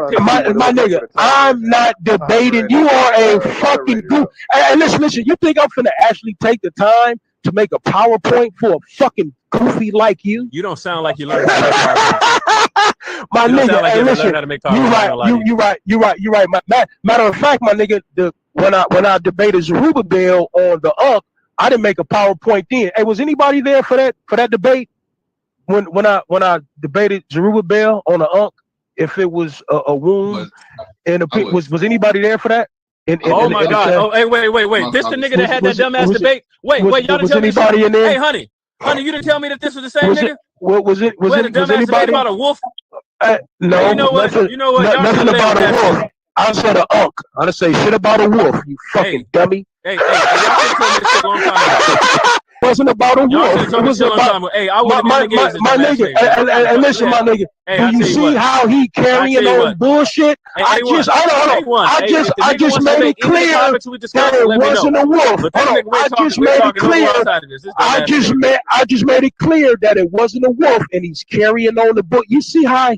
My nigga, I'm not debating. You are a fucking goof. Hey, listen. You think I'm finna actually take the time to make a PowerPoint for a fucking goofy like you? You don't sound like you learned how to make PowerPoint. My nigga, hey, listen. You're right. Matter of fact, my nigga, when I debated Zerubbabel on the UNC, I didn't make a PowerPoint then. Hey, was anybody there for that debate? When I debated Zerubbabel on the UNC, if it was a wound and was anybody there for that? Oh my God! Oh, hey, wait! This the nigga that had that dumbass debate. Wait! Y'all didn't tell me anybody in there? Hey, honey, you didn't tell me that this was the same nigga. Was anybody about a wolf? No, you know what? Nothing about a wolf. I said a unk. I didn't say shit about a wolf. You fucking dummy. Hey, y'all should tell me this shit a long time ago. Wasn't about a wolf. It was about my nigga. And listen, my nigga. Do you see how he carrying on bullshit? I just made it clear that it wasn't a wolf. I just made it clear. I just made it clear that it wasn't a wolf, and he's carrying on the book. You see how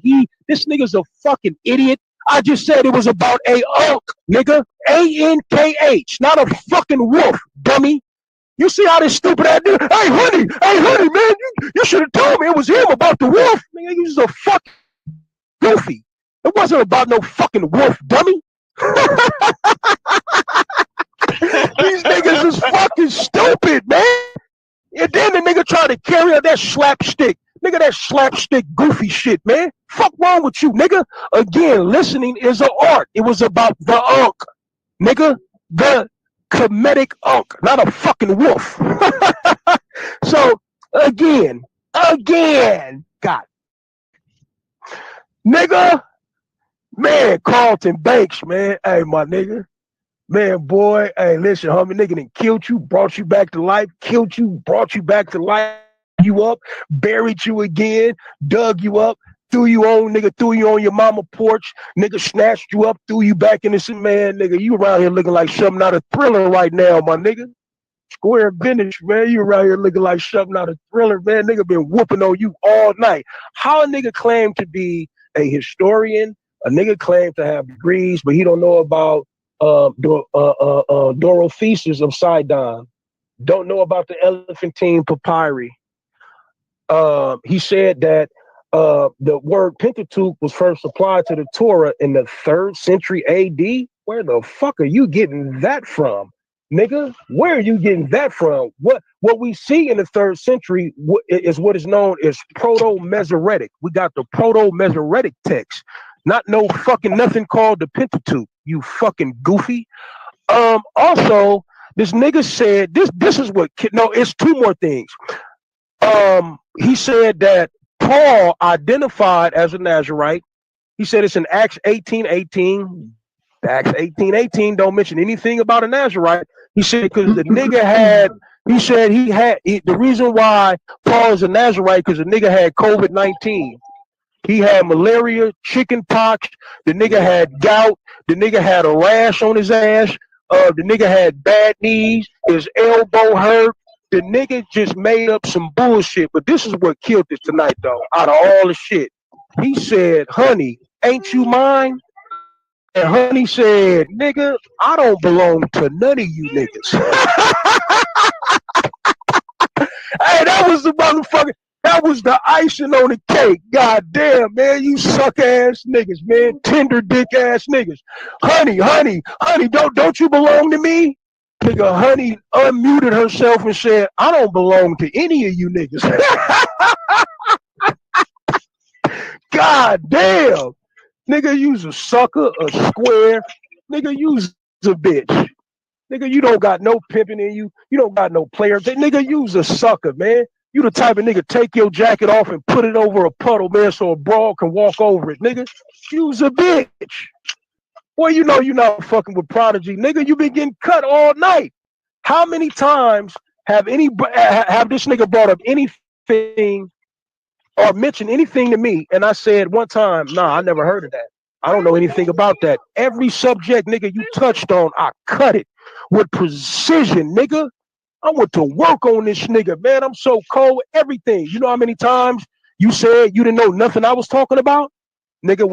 this nigga's a fucking idiot. I just said it was about a unk, nigga. ANKH, not a fucking wolf, dummy. You see how this stupid ass dude? Hey, honey, man, you should have told me it was him about the wolf. Man, you just a fucking goofy. It wasn't about no fucking wolf, dummy. These niggas is fucking stupid, man. And then the nigga tried to carry out that slapstick. Nigga, that slapstick goofy shit, man. Fuck wrong with you, nigga? Again, listening is an art. It was about the unk, nigga. The comedic unk, not a fucking wolf. So, again, God. Nigga, man, Carlton Banks, man. Hey, my nigga. Man, boy, hey, listen, homie, nigga done killed you, brought you back to life, killed you, brought you back to life, you up, buried you again, dug you up, threw you on your mama porch, nigga snatched you up, threw you back into some man, nigga. You around here looking like something out of Thriller right now, my nigga. Square vintage, man. You around here looking like something out of Thriller, man. Nigga been whooping on you all night. How a nigga claim to be a historian, a nigga claim to have degrees, but he don't know about Dorothesis of Sidon, don't know about the Elephantine Papyri. He said that the word Pentateuch was first applied to the Torah in the 3rd century AD. Where the fuck are you getting that from, nigga? Where are you getting that from? What we see in the 3rd century is what is known as Proto-Masoretic. We got the Proto-Masoretic text, not no fucking nothing called the Pentateuch. You fucking goofy. Also, this nigga said this is what it's two more things. He said that Paul identified as a Nazarite. He said it's in Acts 18:18. Acts 18:18 don't mention anything about a Nazarite. He said because the nigga had. He said the reason why Paul is a Nazarite because the nigga had COVID-19. He had malaria, chicken pox. The nigga had gout. The nigga had a rash on his ass. The nigga had bad knees. His elbow hurt. The nigga just made up some bullshit. But this is what killed it tonight, though. Out of all the shit, he said, "Honey, ain't you mine?" And Honey said, "Nigga, I don't belong to none of you niggas." Hey, that was the motherfucker. That was the icing icing on the cake. God damn, man, you suck ass niggas, man. Tender dick ass niggas. Honey, don't you belong to me? Nigga, honey unmuted herself and said, I don't belong to any of you niggas. God damn. Nigga, you's a sucker, a square. Nigga, you's a bitch. Nigga, you don't got no pimping in you. You don't got no player. Nigga, you's a sucker, man. You the type of nigga take your jacket off and put it over a puddle, man, so a broad can walk over it, nigga. You's a bitch. Boy, you know you not fucking with Prodigy. Nigga, you been getting cut all night. How many times have this nigga brought up anything or mentioned anything to me, and I said one time, nah, I never heard of that. I don't know anything about that. Every subject, nigga, you touched on, I cut it with precision, nigga. I went to work on this nigga, man. I'm so cold, everything. You know how many times you said you didn't know nothing I was talking about? Nigga,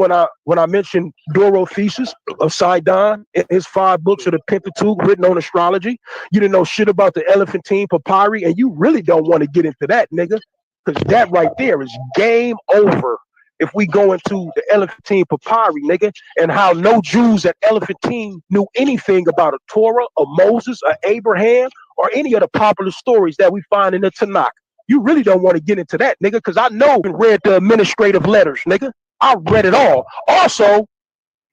when I mentioned Dorotheus of Sidon, his 5 books of the Pentateuch written on astrology, you didn't know shit about the Elephantine Papyri, and you really don't want to get into that, nigga, because that right there is game over. If we go into the Elephantine Papyri, nigga, and how no Jews at Elephantine knew anything about a Torah, a Moses, a Abraham, or any of the popular stories that we find in the Tanakh. You really don't want to get into that, nigga, because I know and read the administrative letters, nigga. I read it all. Also,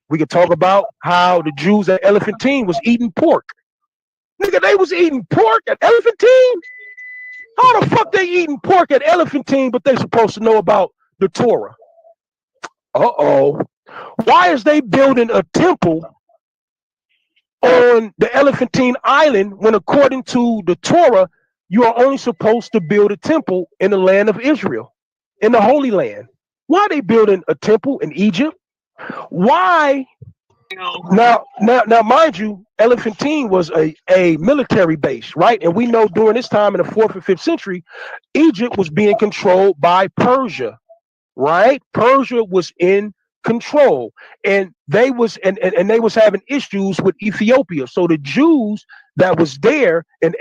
we could talk about how the Jews at Elephantine was eating pork. Nigga, they was eating pork at Elephantine? How the fuck they eating pork at Elephantine, but they supposed to know about the Torah? Uh-oh. Why is they building a temple on the Elephantine Island when according to the Torah, you are only supposed to build a temple in the land of Israel, in the Holy Land? Why are they building a temple in Egypt? Why? Now, mind you, Elephantine was a military base, right? And we know during this time in the 4th and 5th century, Egypt was being controlled by Persia, right? Persia was in control, and they was and they was having issues with Ethiopia. So the Jews that was there in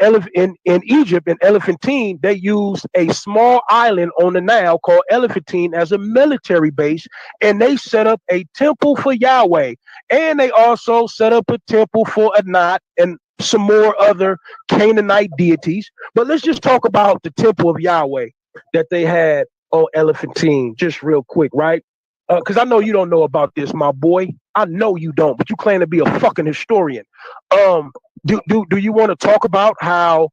Egypt and Elephantine, they used a small island on the Nile called Elephantine as a military base, and they set up a temple for Yahweh, and they also set up a temple for Anat and some more other Canaanite deities. But let's just talk about the temple of Yahweh that they had on Elephantine, just real quick, right? Because I know you don't know about this, my boy. I know you don't, but you claim to be a fucking historian. Do you want to talk about how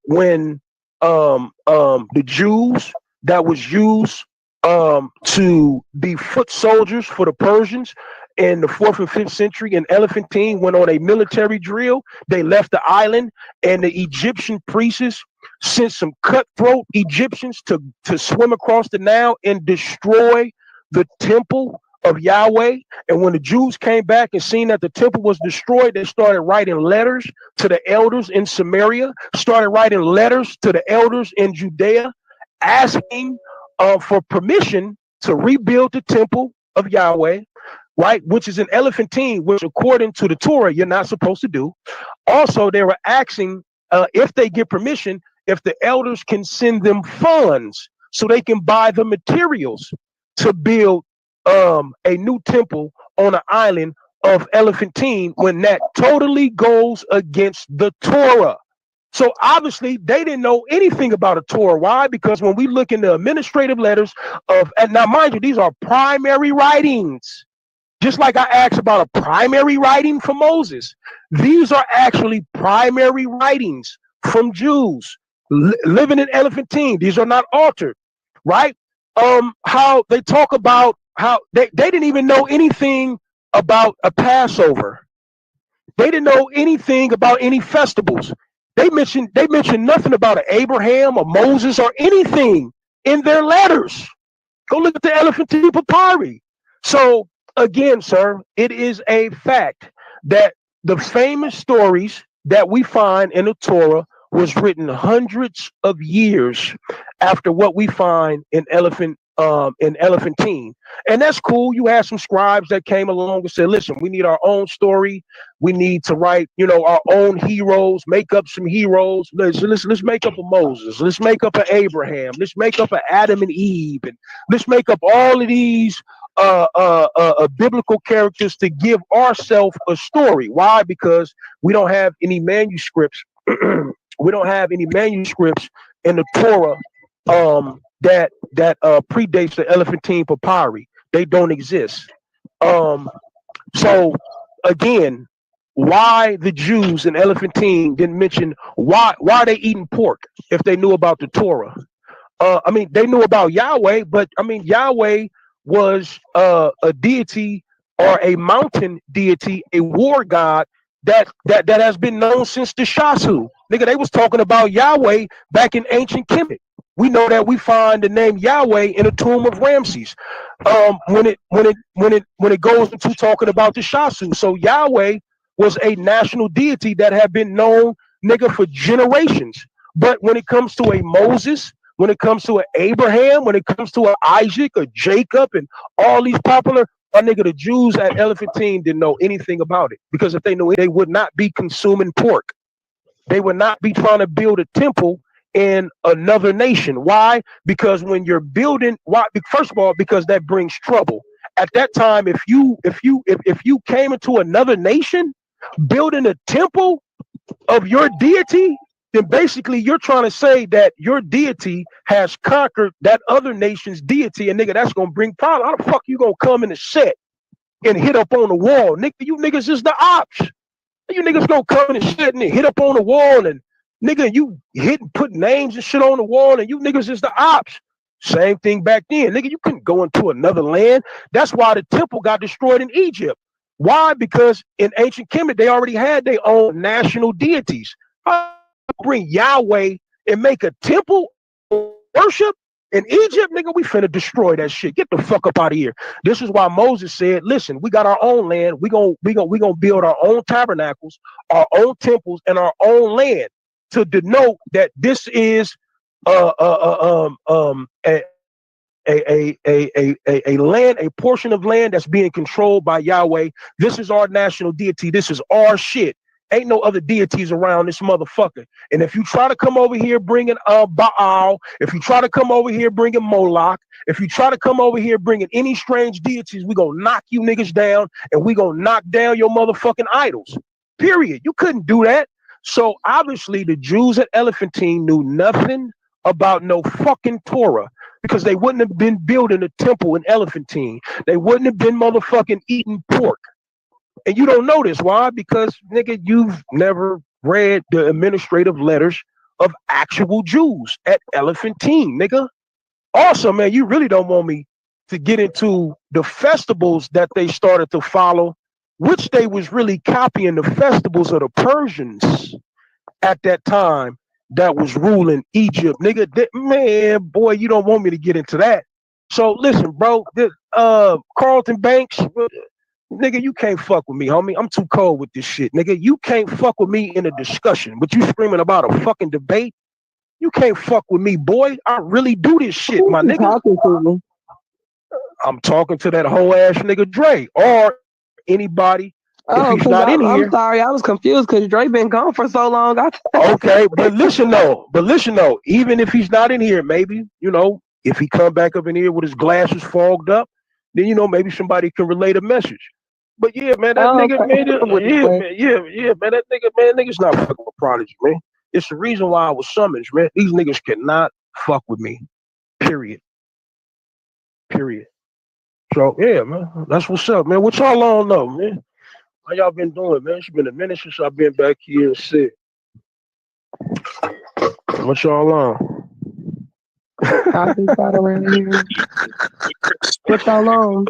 when the Jews that was used to be foot soldiers for the Persians in the 4th and 5th century in Elephantine went on a military drill, they left the island, and the Egyptian priests sent some cutthroat Egyptians to swim across the Nile and destroy the temple of Yahweh. And when the Jews came back and seen that the temple was destroyed, they started writing letters to the elders in Samaria, started writing letters to the elders in Judea, asking for permission to rebuild the temple of Yahweh, right, which is in Elephantine, which according to the Torah, you're not supposed to do. Also, they were asking if they get permission, if the elders can send them funds so they can buy the materials to build a new temple on an island of Elephantine, when that totally goes against the Torah. So obviously they didn't know anything about a Torah. Why? Because when we look in the administrative letters and now mind you, these are primary writings. Just like I asked about a primary writing for Moses, these are actually primary writings from Jews living in Elephantine. These are not altered, right? How they talk about how they didn't even know anything about a Passover. They didn't know anything about any festivals. They mentioned nothing about an Abraham or Moses or anything in their letters. Go look at the Elephantine Papyri. So again, sir, it is a fact that the famous stories that we find in the Torah was written hundreds of years after what we find in in Elephantine. And that's cool. You had some scribes that came along and said, listen, we need our own story. We need to write, our own heroes, make up some heroes. Let's make up a Moses. Let's make up an Abraham. Let's make up an Adam and Eve. And let's make up all of these biblical characters to give ourselves a story. Why? Because we don't have any manuscripts. We don't have any manuscripts in the Torah that predates the Elephantine papyri. They don't exist. So again, why the Jews in Elephantine didn't mention why are they eating pork if they knew about the Torah? They knew about Yahweh, but Yahweh was a deity or a mountain deity, a war god that has been known since the Shasu. Nigga, they was talking about Yahweh back in ancient Kemet. We know that we find the name Yahweh in the tomb of Ramses. When it goes into talking about the Shasu. So Yahweh was a national deity that had been known, nigga, for generations. But when it comes to a Moses, when it comes to an Abraham, when it comes to an Isaac, a Jacob, and all these popular, nigga, the Jews at Elephantine didn't know anything about it. Because if they knew it, they would not be consuming pork. They would not be trying to build a temple in another nation. Why? Because when you're building, first of all, because that brings trouble. At that time, if you came into another nation building a temple of your deity, then basically you're trying to say that your deity has conquered that other nation's deity, and nigga, that's gonna bring problems. How the fuck you gonna come in the set and hit up on the wall? Nigga, you niggas is the ops. You niggas gonna come in the set and hit up on the wall, and nigga, you hit and put names and shit on the wall, and you niggas is the ops. Same thing back then. Nigga, you couldn't go into another land. That's why the temple got destroyed in Egypt. Why? Because in ancient Kemet, they already had their own national deities. Bring Yahweh and make a temple worship in Egypt, nigga, we finna destroy that shit. Get the fuck up out of here. This is why Moses said, listen, we got our own land. We gonna build our own tabernacles, our own temples, and our own land to denote that this is a land, a portion of land that's being controlled by Yahweh. This is our national deity. This is our shit. Ain't no other deities around this motherfucker. And if you try to come over here bringing Baal, if you try to come over here bringing Moloch, if you try to come over here bringing any strange deities, we gonna knock you niggas down and we gonna knock down your motherfucking idols. Period. You couldn't do that. So obviously the Jews at Elephantine knew nothing about no fucking Torah, because they wouldn't have been building a temple in Elephantine. They wouldn't have been motherfucking eating pork. And you don't know this. Why? Because, nigga, you've never read the administrative letters of actual Jews at Elephantine, nigga. Also, man, you really don't want me to get into the festivals that they started to follow, which they was really copying the festivals of the Persians at that time that was ruling Egypt. Nigga, man, boy, you don't want me to get into that. So listen, bro, Carlton Banks, nigga, you can't fuck with me, homie. I'm too cold with this shit, nigga. You can't fuck with me in a discussion, but you screaming about a fucking debate. You can't fuck with me, boy. I really do this shit, my nigga. Talking to me? I'm talking to that whole ass nigga Dre or anybody. If he's not in here. I'm sorry, I was confused because Dre been gone for so long. Okay, but listen though, even if he's not in here, maybe, if he come back up in here with his glasses fogged up, then maybe somebody can relay the message. But yeah, man, that nigga, man, that nigga, man, niggas not fucking with Prodigy, man. It's the reason why I was summoned, man. These niggas cannot fuck with me. Period. So yeah, man, that's what's up, man. What y'all on though, man? How y'all been doing, man? It's been a minute since I've been back here and shit. What y'all on? What y'all on?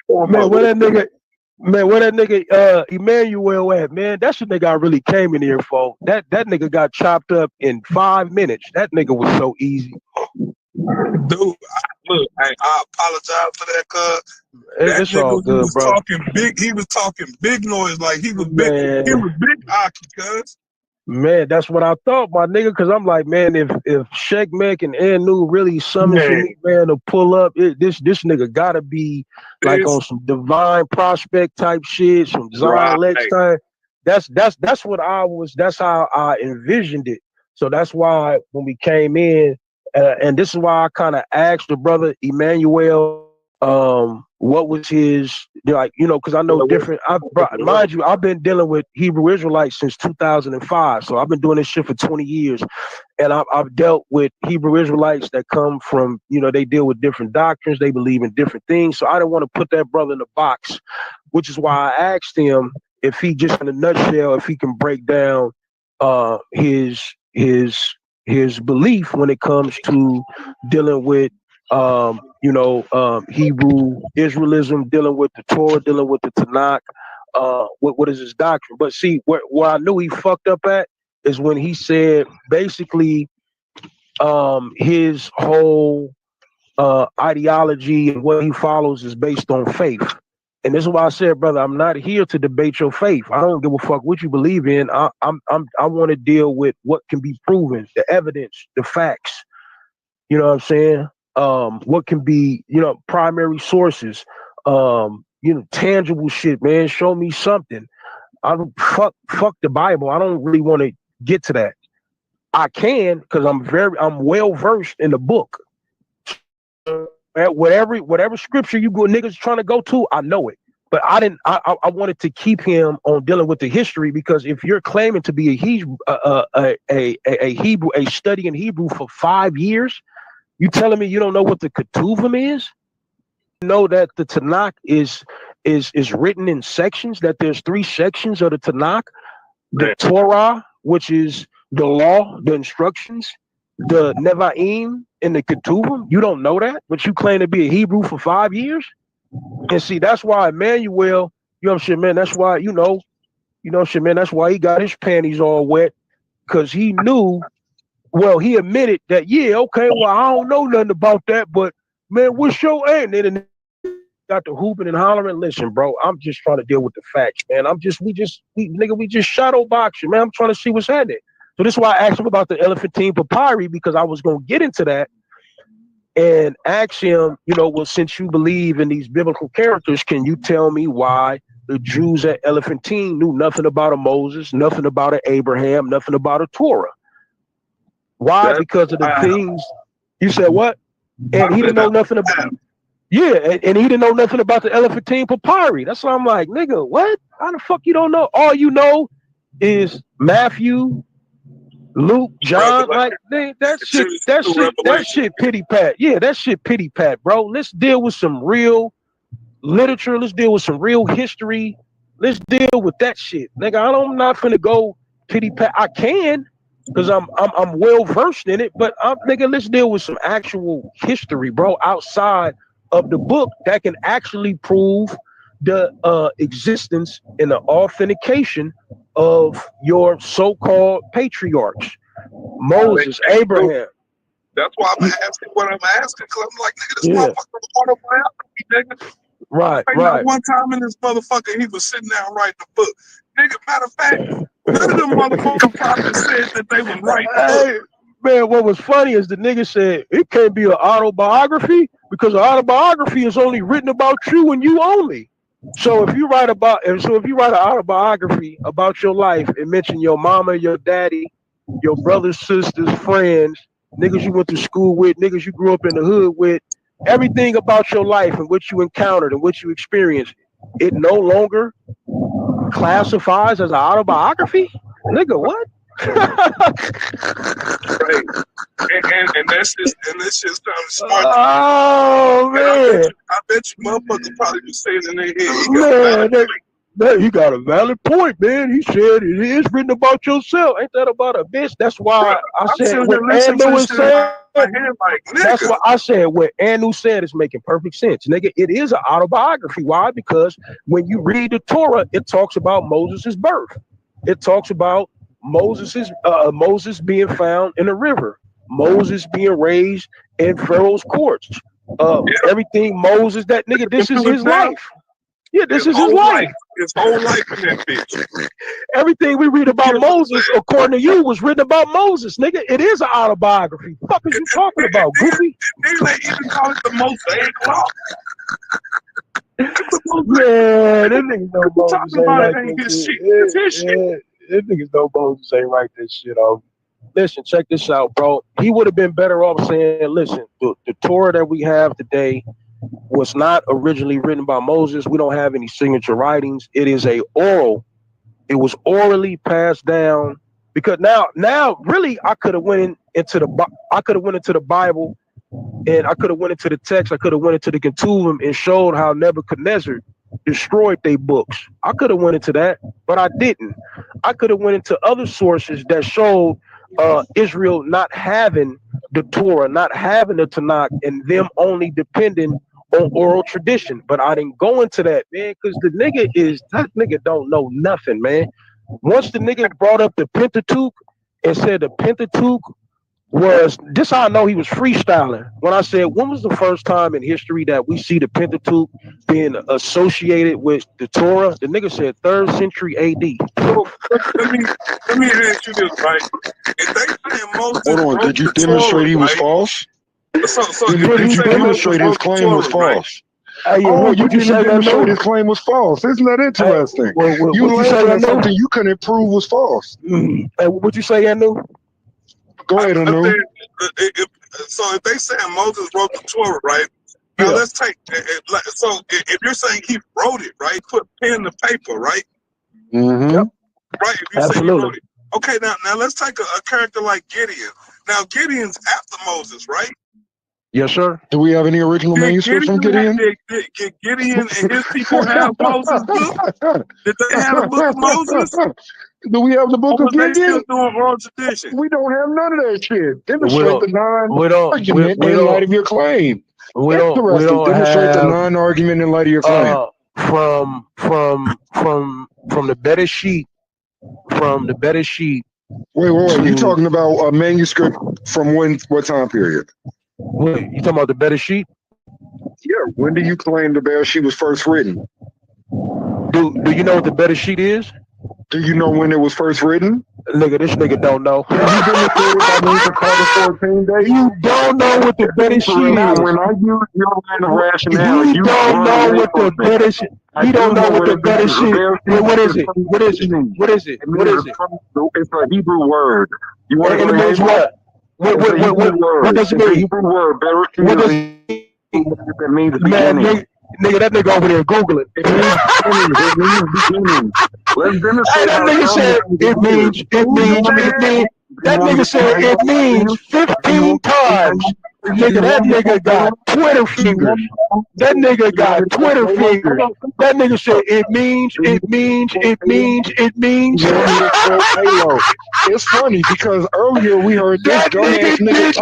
Man, where that nigga Emmanuel at, man? That's the nigga I really came in here for. That nigga got chopped up in 5 minutes. That nigga was so easy. Dude, look, I apologize for that, cuz it's all good, bro. He was talking big noise, like he was big. He was big hockey, cuz. Man, that's what I thought, my nigga. Because I'm like, man, if Sheikh Mek and Anu really summons for me, man, to pull up, this nigga gotta be like on some divine prospect type shit, some Zion Lex time. That's what I was. That's how I envisioned it. So that's why when we came in, and this is why I kind of asked the brother Emmanuel, what was his like, because I know different. Mind you, I've been dealing with Hebrew Israelites since 2005, so I've been doing this shit for 20 years, and I've dealt with Hebrew Israelites that come from, they deal with different doctrines, they believe in different things. So I didn't want to put that brother in a box, which is why I asked him if he just in a nutshell, if he can break down his belief when it comes to dealing with Hebrew Israelism, dealing with the Torah, dealing with the Tanakh. What is his doctrine? But see, where I knew he fucked up at is when he said basically his whole ideology and what he follows is based on faith. And this is why I said, brother, I'm not here to debate your faith. I don't give a fuck what you believe in. I want to deal with what can be proven, the evidence, the facts. You know what I'm saying? What can be, primary sources, tangible shit, man. Show me something. I don't fuck the Bible. I don't really want to get to that. I can because I'm well versed in the book. Whatever scripture you go niggas trying to go to, I know it. But I didn't. I wanted to keep him on dealing with the history, because if you're claiming to be a Hebrew, a study in Hebrew for 5 years, you telling me you don't know what the Ketuvim is? You know that the Tanakh is written in sections. That there's 3 sections of the Tanakh: the Torah, which is the law, the instructions, the Nevi'im, and the Ketuvim. You don't know that, but you claim to be a Hebrew for 5 years. And see, that's why Emmanuel, man. That's why man. That's why he got his panties all wet, because he knew. Well, he admitted that, yeah, okay, well, I don't know nothing about that, but man, what's your aim? Then got the hooping and hollering. Listen, bro, I'm just trying to deal with the facts, man. We just shadow boxing, man. I'm trying to see what's happening. So this is why I asked him about the Elephantine Papyri, because I was gonna get into that and ask him, well, since you believe in these biblical characters, can you tell me why the Jews at Elephantine knew nothing about a Moses, nothing about an Abraham, nothing about a Torah? Why? Because of the things you said. What? And he didn't know nothing about. Yeah, and he didn't know nothing about the Elephantine Papyri. That's why I'm like, nigga, what? How the fuck you don't know? All you know is Matthew, Luke, John. Like that shit pity pat. Yeah, that shit pity pat, bro. Let's deal with some real literature. Let's deal with some real history. Let's deal with that shit, nigga. I'm not finna go pity pat. I can, because I'm well versed in it, but nigga, let's deal with some actual history, bro, outside of the book that can actually prove the existence and the authentication of your so-called patriarchs, Moses, Abraham. That's why I'm asking what I'm asking, because I'm like, nigga, this motherfucker autobiography, nigga. Right. One time in this motherfucker, he was sitting down writing a book. Nigga, matter of fact, none of them motherfuckers probably said that they was writing a book. Man, what was funny is the nigga said it can't be an autobiography because an autobiography is only written about you and you only. So if you write an autobiography about your life and mention your mama, your daddy, your brothers, sisters, friends, niggas you went to school with, niggas you grew up in the hood with, everything about your life and what you encountered and what you experienced, it no longer classifies as an autobiography? Nigga, what? Right. And that's just kind of smart. Oh, man. I bet you motherfuckers probably be saying in their head, you got a valid point, man. He said it is written about yourself. Ain't that about a bitch? That's why I said what Anu is saying. That's why I said what Anu said is making perfect sense. Nigga, it is an autobiography. Why? Because when you read the Torah, it talks about Moses' birth. It talks about Moses being found in a river, Moses being raised in Pharaoh's courts, everything Moses, that nigga, this is his life. Yeah, this is his life. His whole life in that bitch. Everything we read about Moses, according to you, was written about Moses, nigga. It is an autobiography. What the fuck is you talking about, goofy? Then they even call it the Mosaic Law. Man, this nigga know Moses ain't right this shit. This niggas know Moses ain't right this shit off. Listen, check this out, bro. He would have been better off saying, listen, the Torah that we have today was not originally written by Moses. We don't have any signature writings. It is a oral. It was orally passed down. Because now, really, I could have went into the Bible, and I could have went into the text. I could have went into the Ketuvim and showed how Nebuchadnezzar destroyed their books. I could have went into that, but I didn't. I could have went into other sources that showed Israel not having the Torah, not having the Tanakh, and them only depending on oral tradition. But I didn't go into that, man, because that nigga don't know nothing, man. Once the nigga brought up the Pentateuch and said the Pentateuch was this, how I know he was freestyling. When I said, when was the first time in history that we see the Pentateuch being associated with the Torah? The nigga said 3rd century AD. So let me ask you this, right? If they say Moses, hold on, did you demonstrate he was false? So did you demonstrate his claim was false? Oh, you didn't demonstrate his claim was false. Isn't that interesting? You laughed at something you couldn't prove was false. What'd you say, Anu? Go ahead, Anu. So if they say Moses wrote the Torah, right? Now let's take, so if you're saying he wrote it, right? Put pen to paper, right? Mm-hmm. Yep. Right? If you say he wrote it. Okay, now let's take a character like Gideon. Now Gideon's after Moses, right? Yes, sir. Do we have any original manuscripts from Gideon? Did Gideon and his people have Moses' book? Did they have a book of Moses? Do we have the book of Gideon? They still doing oral tradition? We don't have none of that shit. Demonstrate the non-argument in light of your claim. Demonstrate the non-argument in light of your claim. From the better sheet. Wait. You talking about a manuscript from what time period? Wait, you talking about the better sheet? Yeah. When do you claim the better sheet was first written? Do you know what the better sheet is? Do you know when it was first written? Nigga, this nigga don't know. You don't know what the better sheet is. When I use your line of rationale, you don't know what the better sheet. You don't know what the better sheet. What is it? What is it? What is it? What is it? It's a Hebrew word. You want to means what? What does it mean? Hebrew word. What does it mean? Man, nigga, that nigga over there Googling. It means beginning. Let's demonstrate. Hey, that nigga said it means. That nigga said it means 15 times. Nigga, that nigga got Twitter fingers. That nigga got Twitter fingers. That nigga said it means. It's funny because earlier we heard this dumbass nigga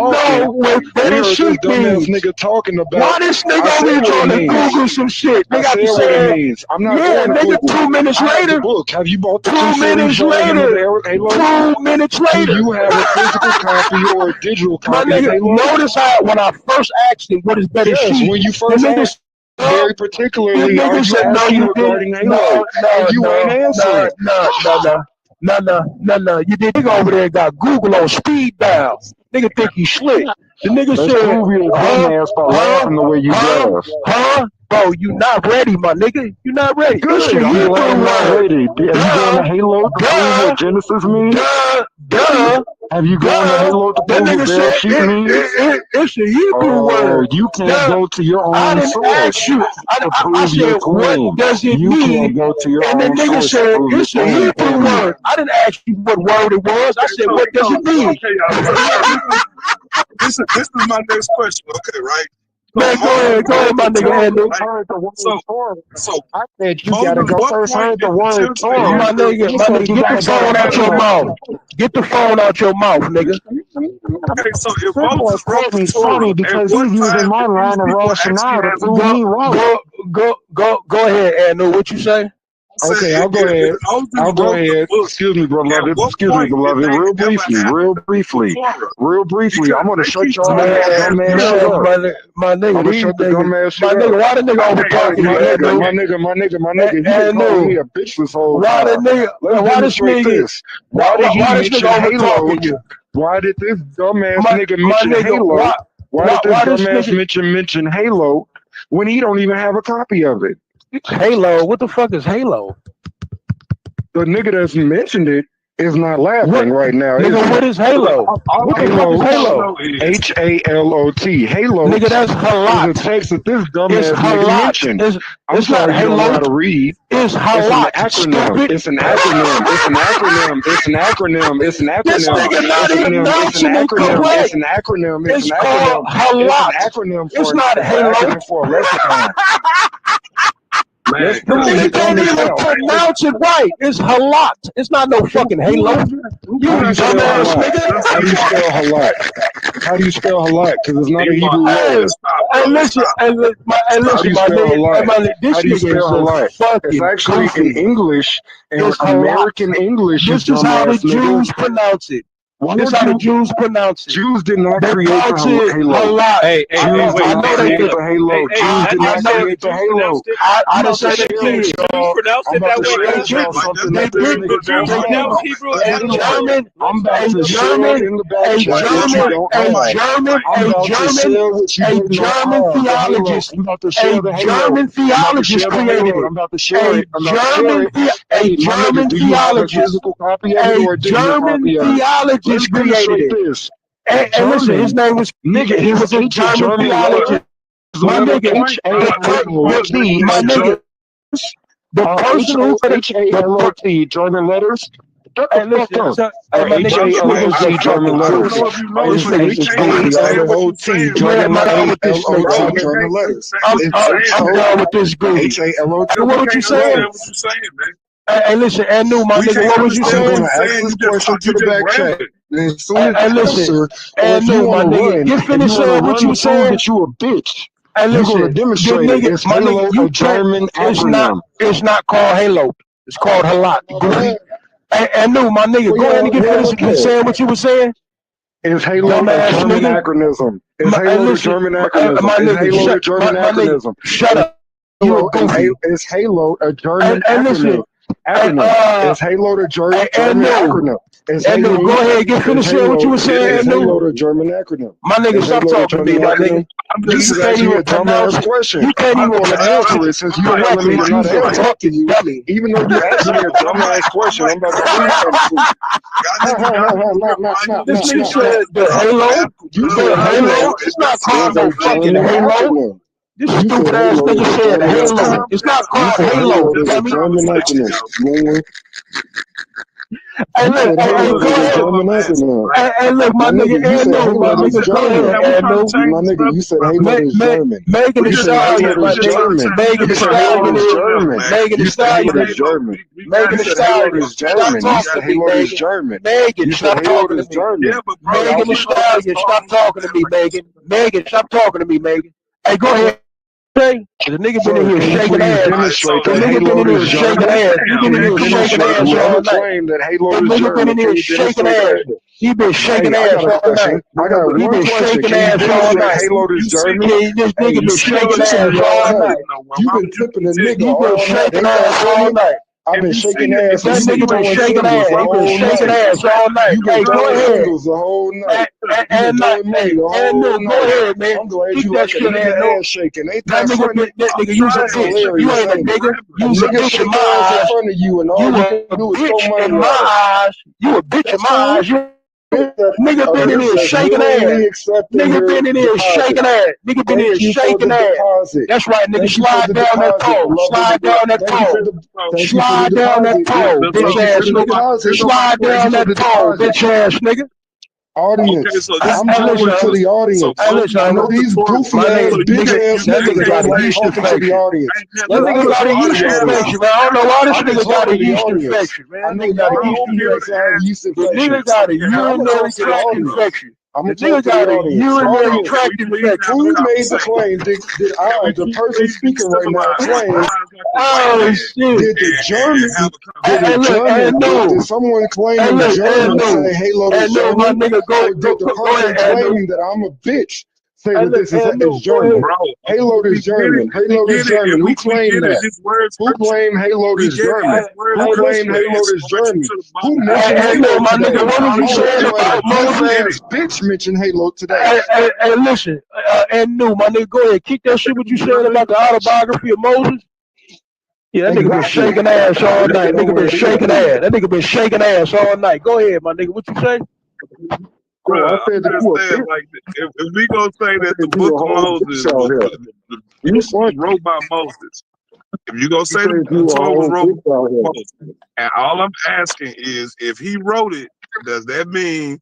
talking. About. Why this nigga over here trying to Google some shit? I said what it means. I'm not going to nigga, 2 minutes later. Have you bought the 2 minutes later? 2 minutes later. Do you have a physical copy or a digital copy? My nigga, notice how when I first asked him what is better sheet. When you first asked, very particularly, I was asking regarding Halo. You ain't answering. No. You did. Nigga over there got Google on speed dial. Nigga think he slick. The nigga said, the way you huh? Bro, you not ready, my nigga. You not ready. Good. I'm not ready. Have you gone to Halo to prove what Genesis means? Duh. Have you gone to Halo to prove what Bear Sheet means? It's a Hebrew word. You can't go to your own I didn't source ask you. I said, what does it you mean? Can't go to your and the own nigga source said, it's a Hebrew word. I didn't ask you what word it was. I said, what does it mean? This is my next question. Okay, right? Man, go ahead, my nigga Andrew. So I said you gotta go first. Heard the word Torah. My nigga, get the phone out your mouth. Get the phone out your mouth, nigga. Okay, so if Moses wrote the Torah, because he's using my line of rationale to prove me wrong. Go ahead, Andrew. What you say? Okay, I'll go ahead. I'll go ahead. Excuse me, beloved. Excuse me, beloved. Real briefly. I'm gonna shut your dumbass shut up. My nigga, I'm gonna shut the dumbass shit my nigga, up. why the nigga over talking My you, nigga. He been calling me a bitch this whole why the time. nigga? Let's Why this demonstrate nigga? this. Why did he mention Halo? Why did this dumbass nigga mention Halo? Why did this dumbass mention Halo when he don't even have a copy of it? Halo? What the fuck is Halo? The nigga that's mentioned it is not laughing right now. Nigga, what is Halo? What the fuck is Halo? H-A-L-O-T. Halo. Nigga, that's halot. Is a text that this dumbass nigga mentioned. I'm sorry, you don't know how to read. It's halot. It's an acronym. It's an acronym. It's an acronym. It's an acronym. It's an acronym. This nigga not even pronouncing it correct. It's an acronym. It's called halot. It's an acronym for it's not Halo. For a lexicon. The nigga can't even pronounce it right. It's halot. It's not no fucking Halo. You dumbass nigga. How do you spell halot? How do you spell halot? Because it's not a Hebrew word. And listen, my nigga, this nigga is fucking. It's actually in English, and American English. This is how the Jews pronounce it. This is how the Jews pronounce it. Jews did not create the Halo. Hey, I know they did the Halo. Jews did not create the Halo. I didn't say they did. Jews pronounced it that way. They did. Pronounce Hebrew and German. I'm about to share in the back chat. A German theologist. A German theologist created it. I'm about to share it. A German theologist. A German theologist created it. And listen, his name was nigga. He was a German theologist. My nigga, my nigga. The person who H-A-L-O-T German letters. And listen, H-A-L-O-T German letters. H-A-L-O-T German letters. I'm done with this goofy. H-A-L-O-T. What you saying? Hey, listen, and new, my nigga, what was you saying? Ask this question to the back chat. As soon as and listen, and new, my nigga, get finished saying what you saying. That you a bitch. And listen, you're gonna demonstrate nigga, it's Halo, a German acronym. It's not called Halo. It's called Halot. And new, my nigga, go ahead and get finished saying what you were saying. Is Halo a German acronym? Is Halo a German acronym? Is Halo a German acronym? Shut up. Is Halo a German acronym? Is Halo the German acronym? And go ahead, get finished saying what you were saying. Is Halo the German acronym? My nigga, stop talking to me, my nigga. You can't even dumbass question. You can't even answer it since you don't let me not answer you. Even though you asked me a dumbass question, I'm about to This nigga said the Halo. You said Halo. It's not called no fucking Halo. This stupid ass nigga said Halo. It's not called Halo. Hey, look, my nigga, my nigga, you said Halo is German. Megan Thee Stallion, Megan Thee Stallion is German. Megan Thee Stallion is German. Megan Thee Stallion is German. You said Halo is German. Megan, stop talking to me. Megan Thee Stallion, stop talking to me, Megan. Megan, stop talking to me, Megan. Hey, go ahead. The nigga been in here shaking ass. The nigga been in here shaking ass. You been in here shaking ass all night. The nigga been in here shaking ass. He been shaking ass all night. He been shaking ass all night. This nigga been shaking ass all night. You been tipping a nigga You been shaking ass all night. I've been shaking ass. That nigga been shaking ass. He been shaking ass all night. Hey, go ahead. The whole night. And go ahead, man. I'm glad Keep you that like shit ass shaking. Ain't that funny? nigga, you's a bitch. You ain't a nigga. You's a bitch in my eyes. Front of you and all you a bitch in my eyes. You a bitch in my eyes. Nigga been in here shaking ass. Nigga been in here shaking ass. Nigga been in here shaking ass. That's right, nigga. Slide down that pole. Slide down that pole. Slide down that pole, bitch ass nigga. Slide down that pole, bitch ass nigga. Audience, Okay, so I'm talking to the audience. I know these goofy ass, big ass niggas got a yeast infection. That nigga got a yeast infection, man. I don't know why this nigga got a yeast infection, man. That nigga got a yeast infection. The nigga got a urinary tract infection. I'm The gonna nigga talk to the got a audience. urinary Audience, tract infection. who made the claim? Did I, the person speaking right now, claim? Oh shit! Did the German? Hey, look, and no. Did someone claim Hey, in look, German and no. say Halo And is no, my German? nigga, Or did the go person ahead, and no. claiming that I'm a bitch say Hey, that look, this is and no, German? Bro, Halo is German. Halo is German. Who claimed that? This word Who claimed Halo is German? Who claimed Halo is German? Who mentioned and no, Halo my today? nigga, what was you saying Only about a pussy Moses? ass bitch mentioned Halo today. Hey, listen, and no, my nigga, go ahead, kick that shit. What you saying about the autobiography of Moses? Yeah, that nigga been shaking ass all night. Nigga been shaking ass. That nigga been shaking ass all night. Go ahead, my nigga. What you say? bro, I said that you a saying, bitch. like, if we gonna say that the You book a of whole Moses bitch out here. was wrote by Moses, if you gonna say the You a Torah was whole wrote bitch out by here. Moses, and all I'm asking is, if he wrote it, does that mean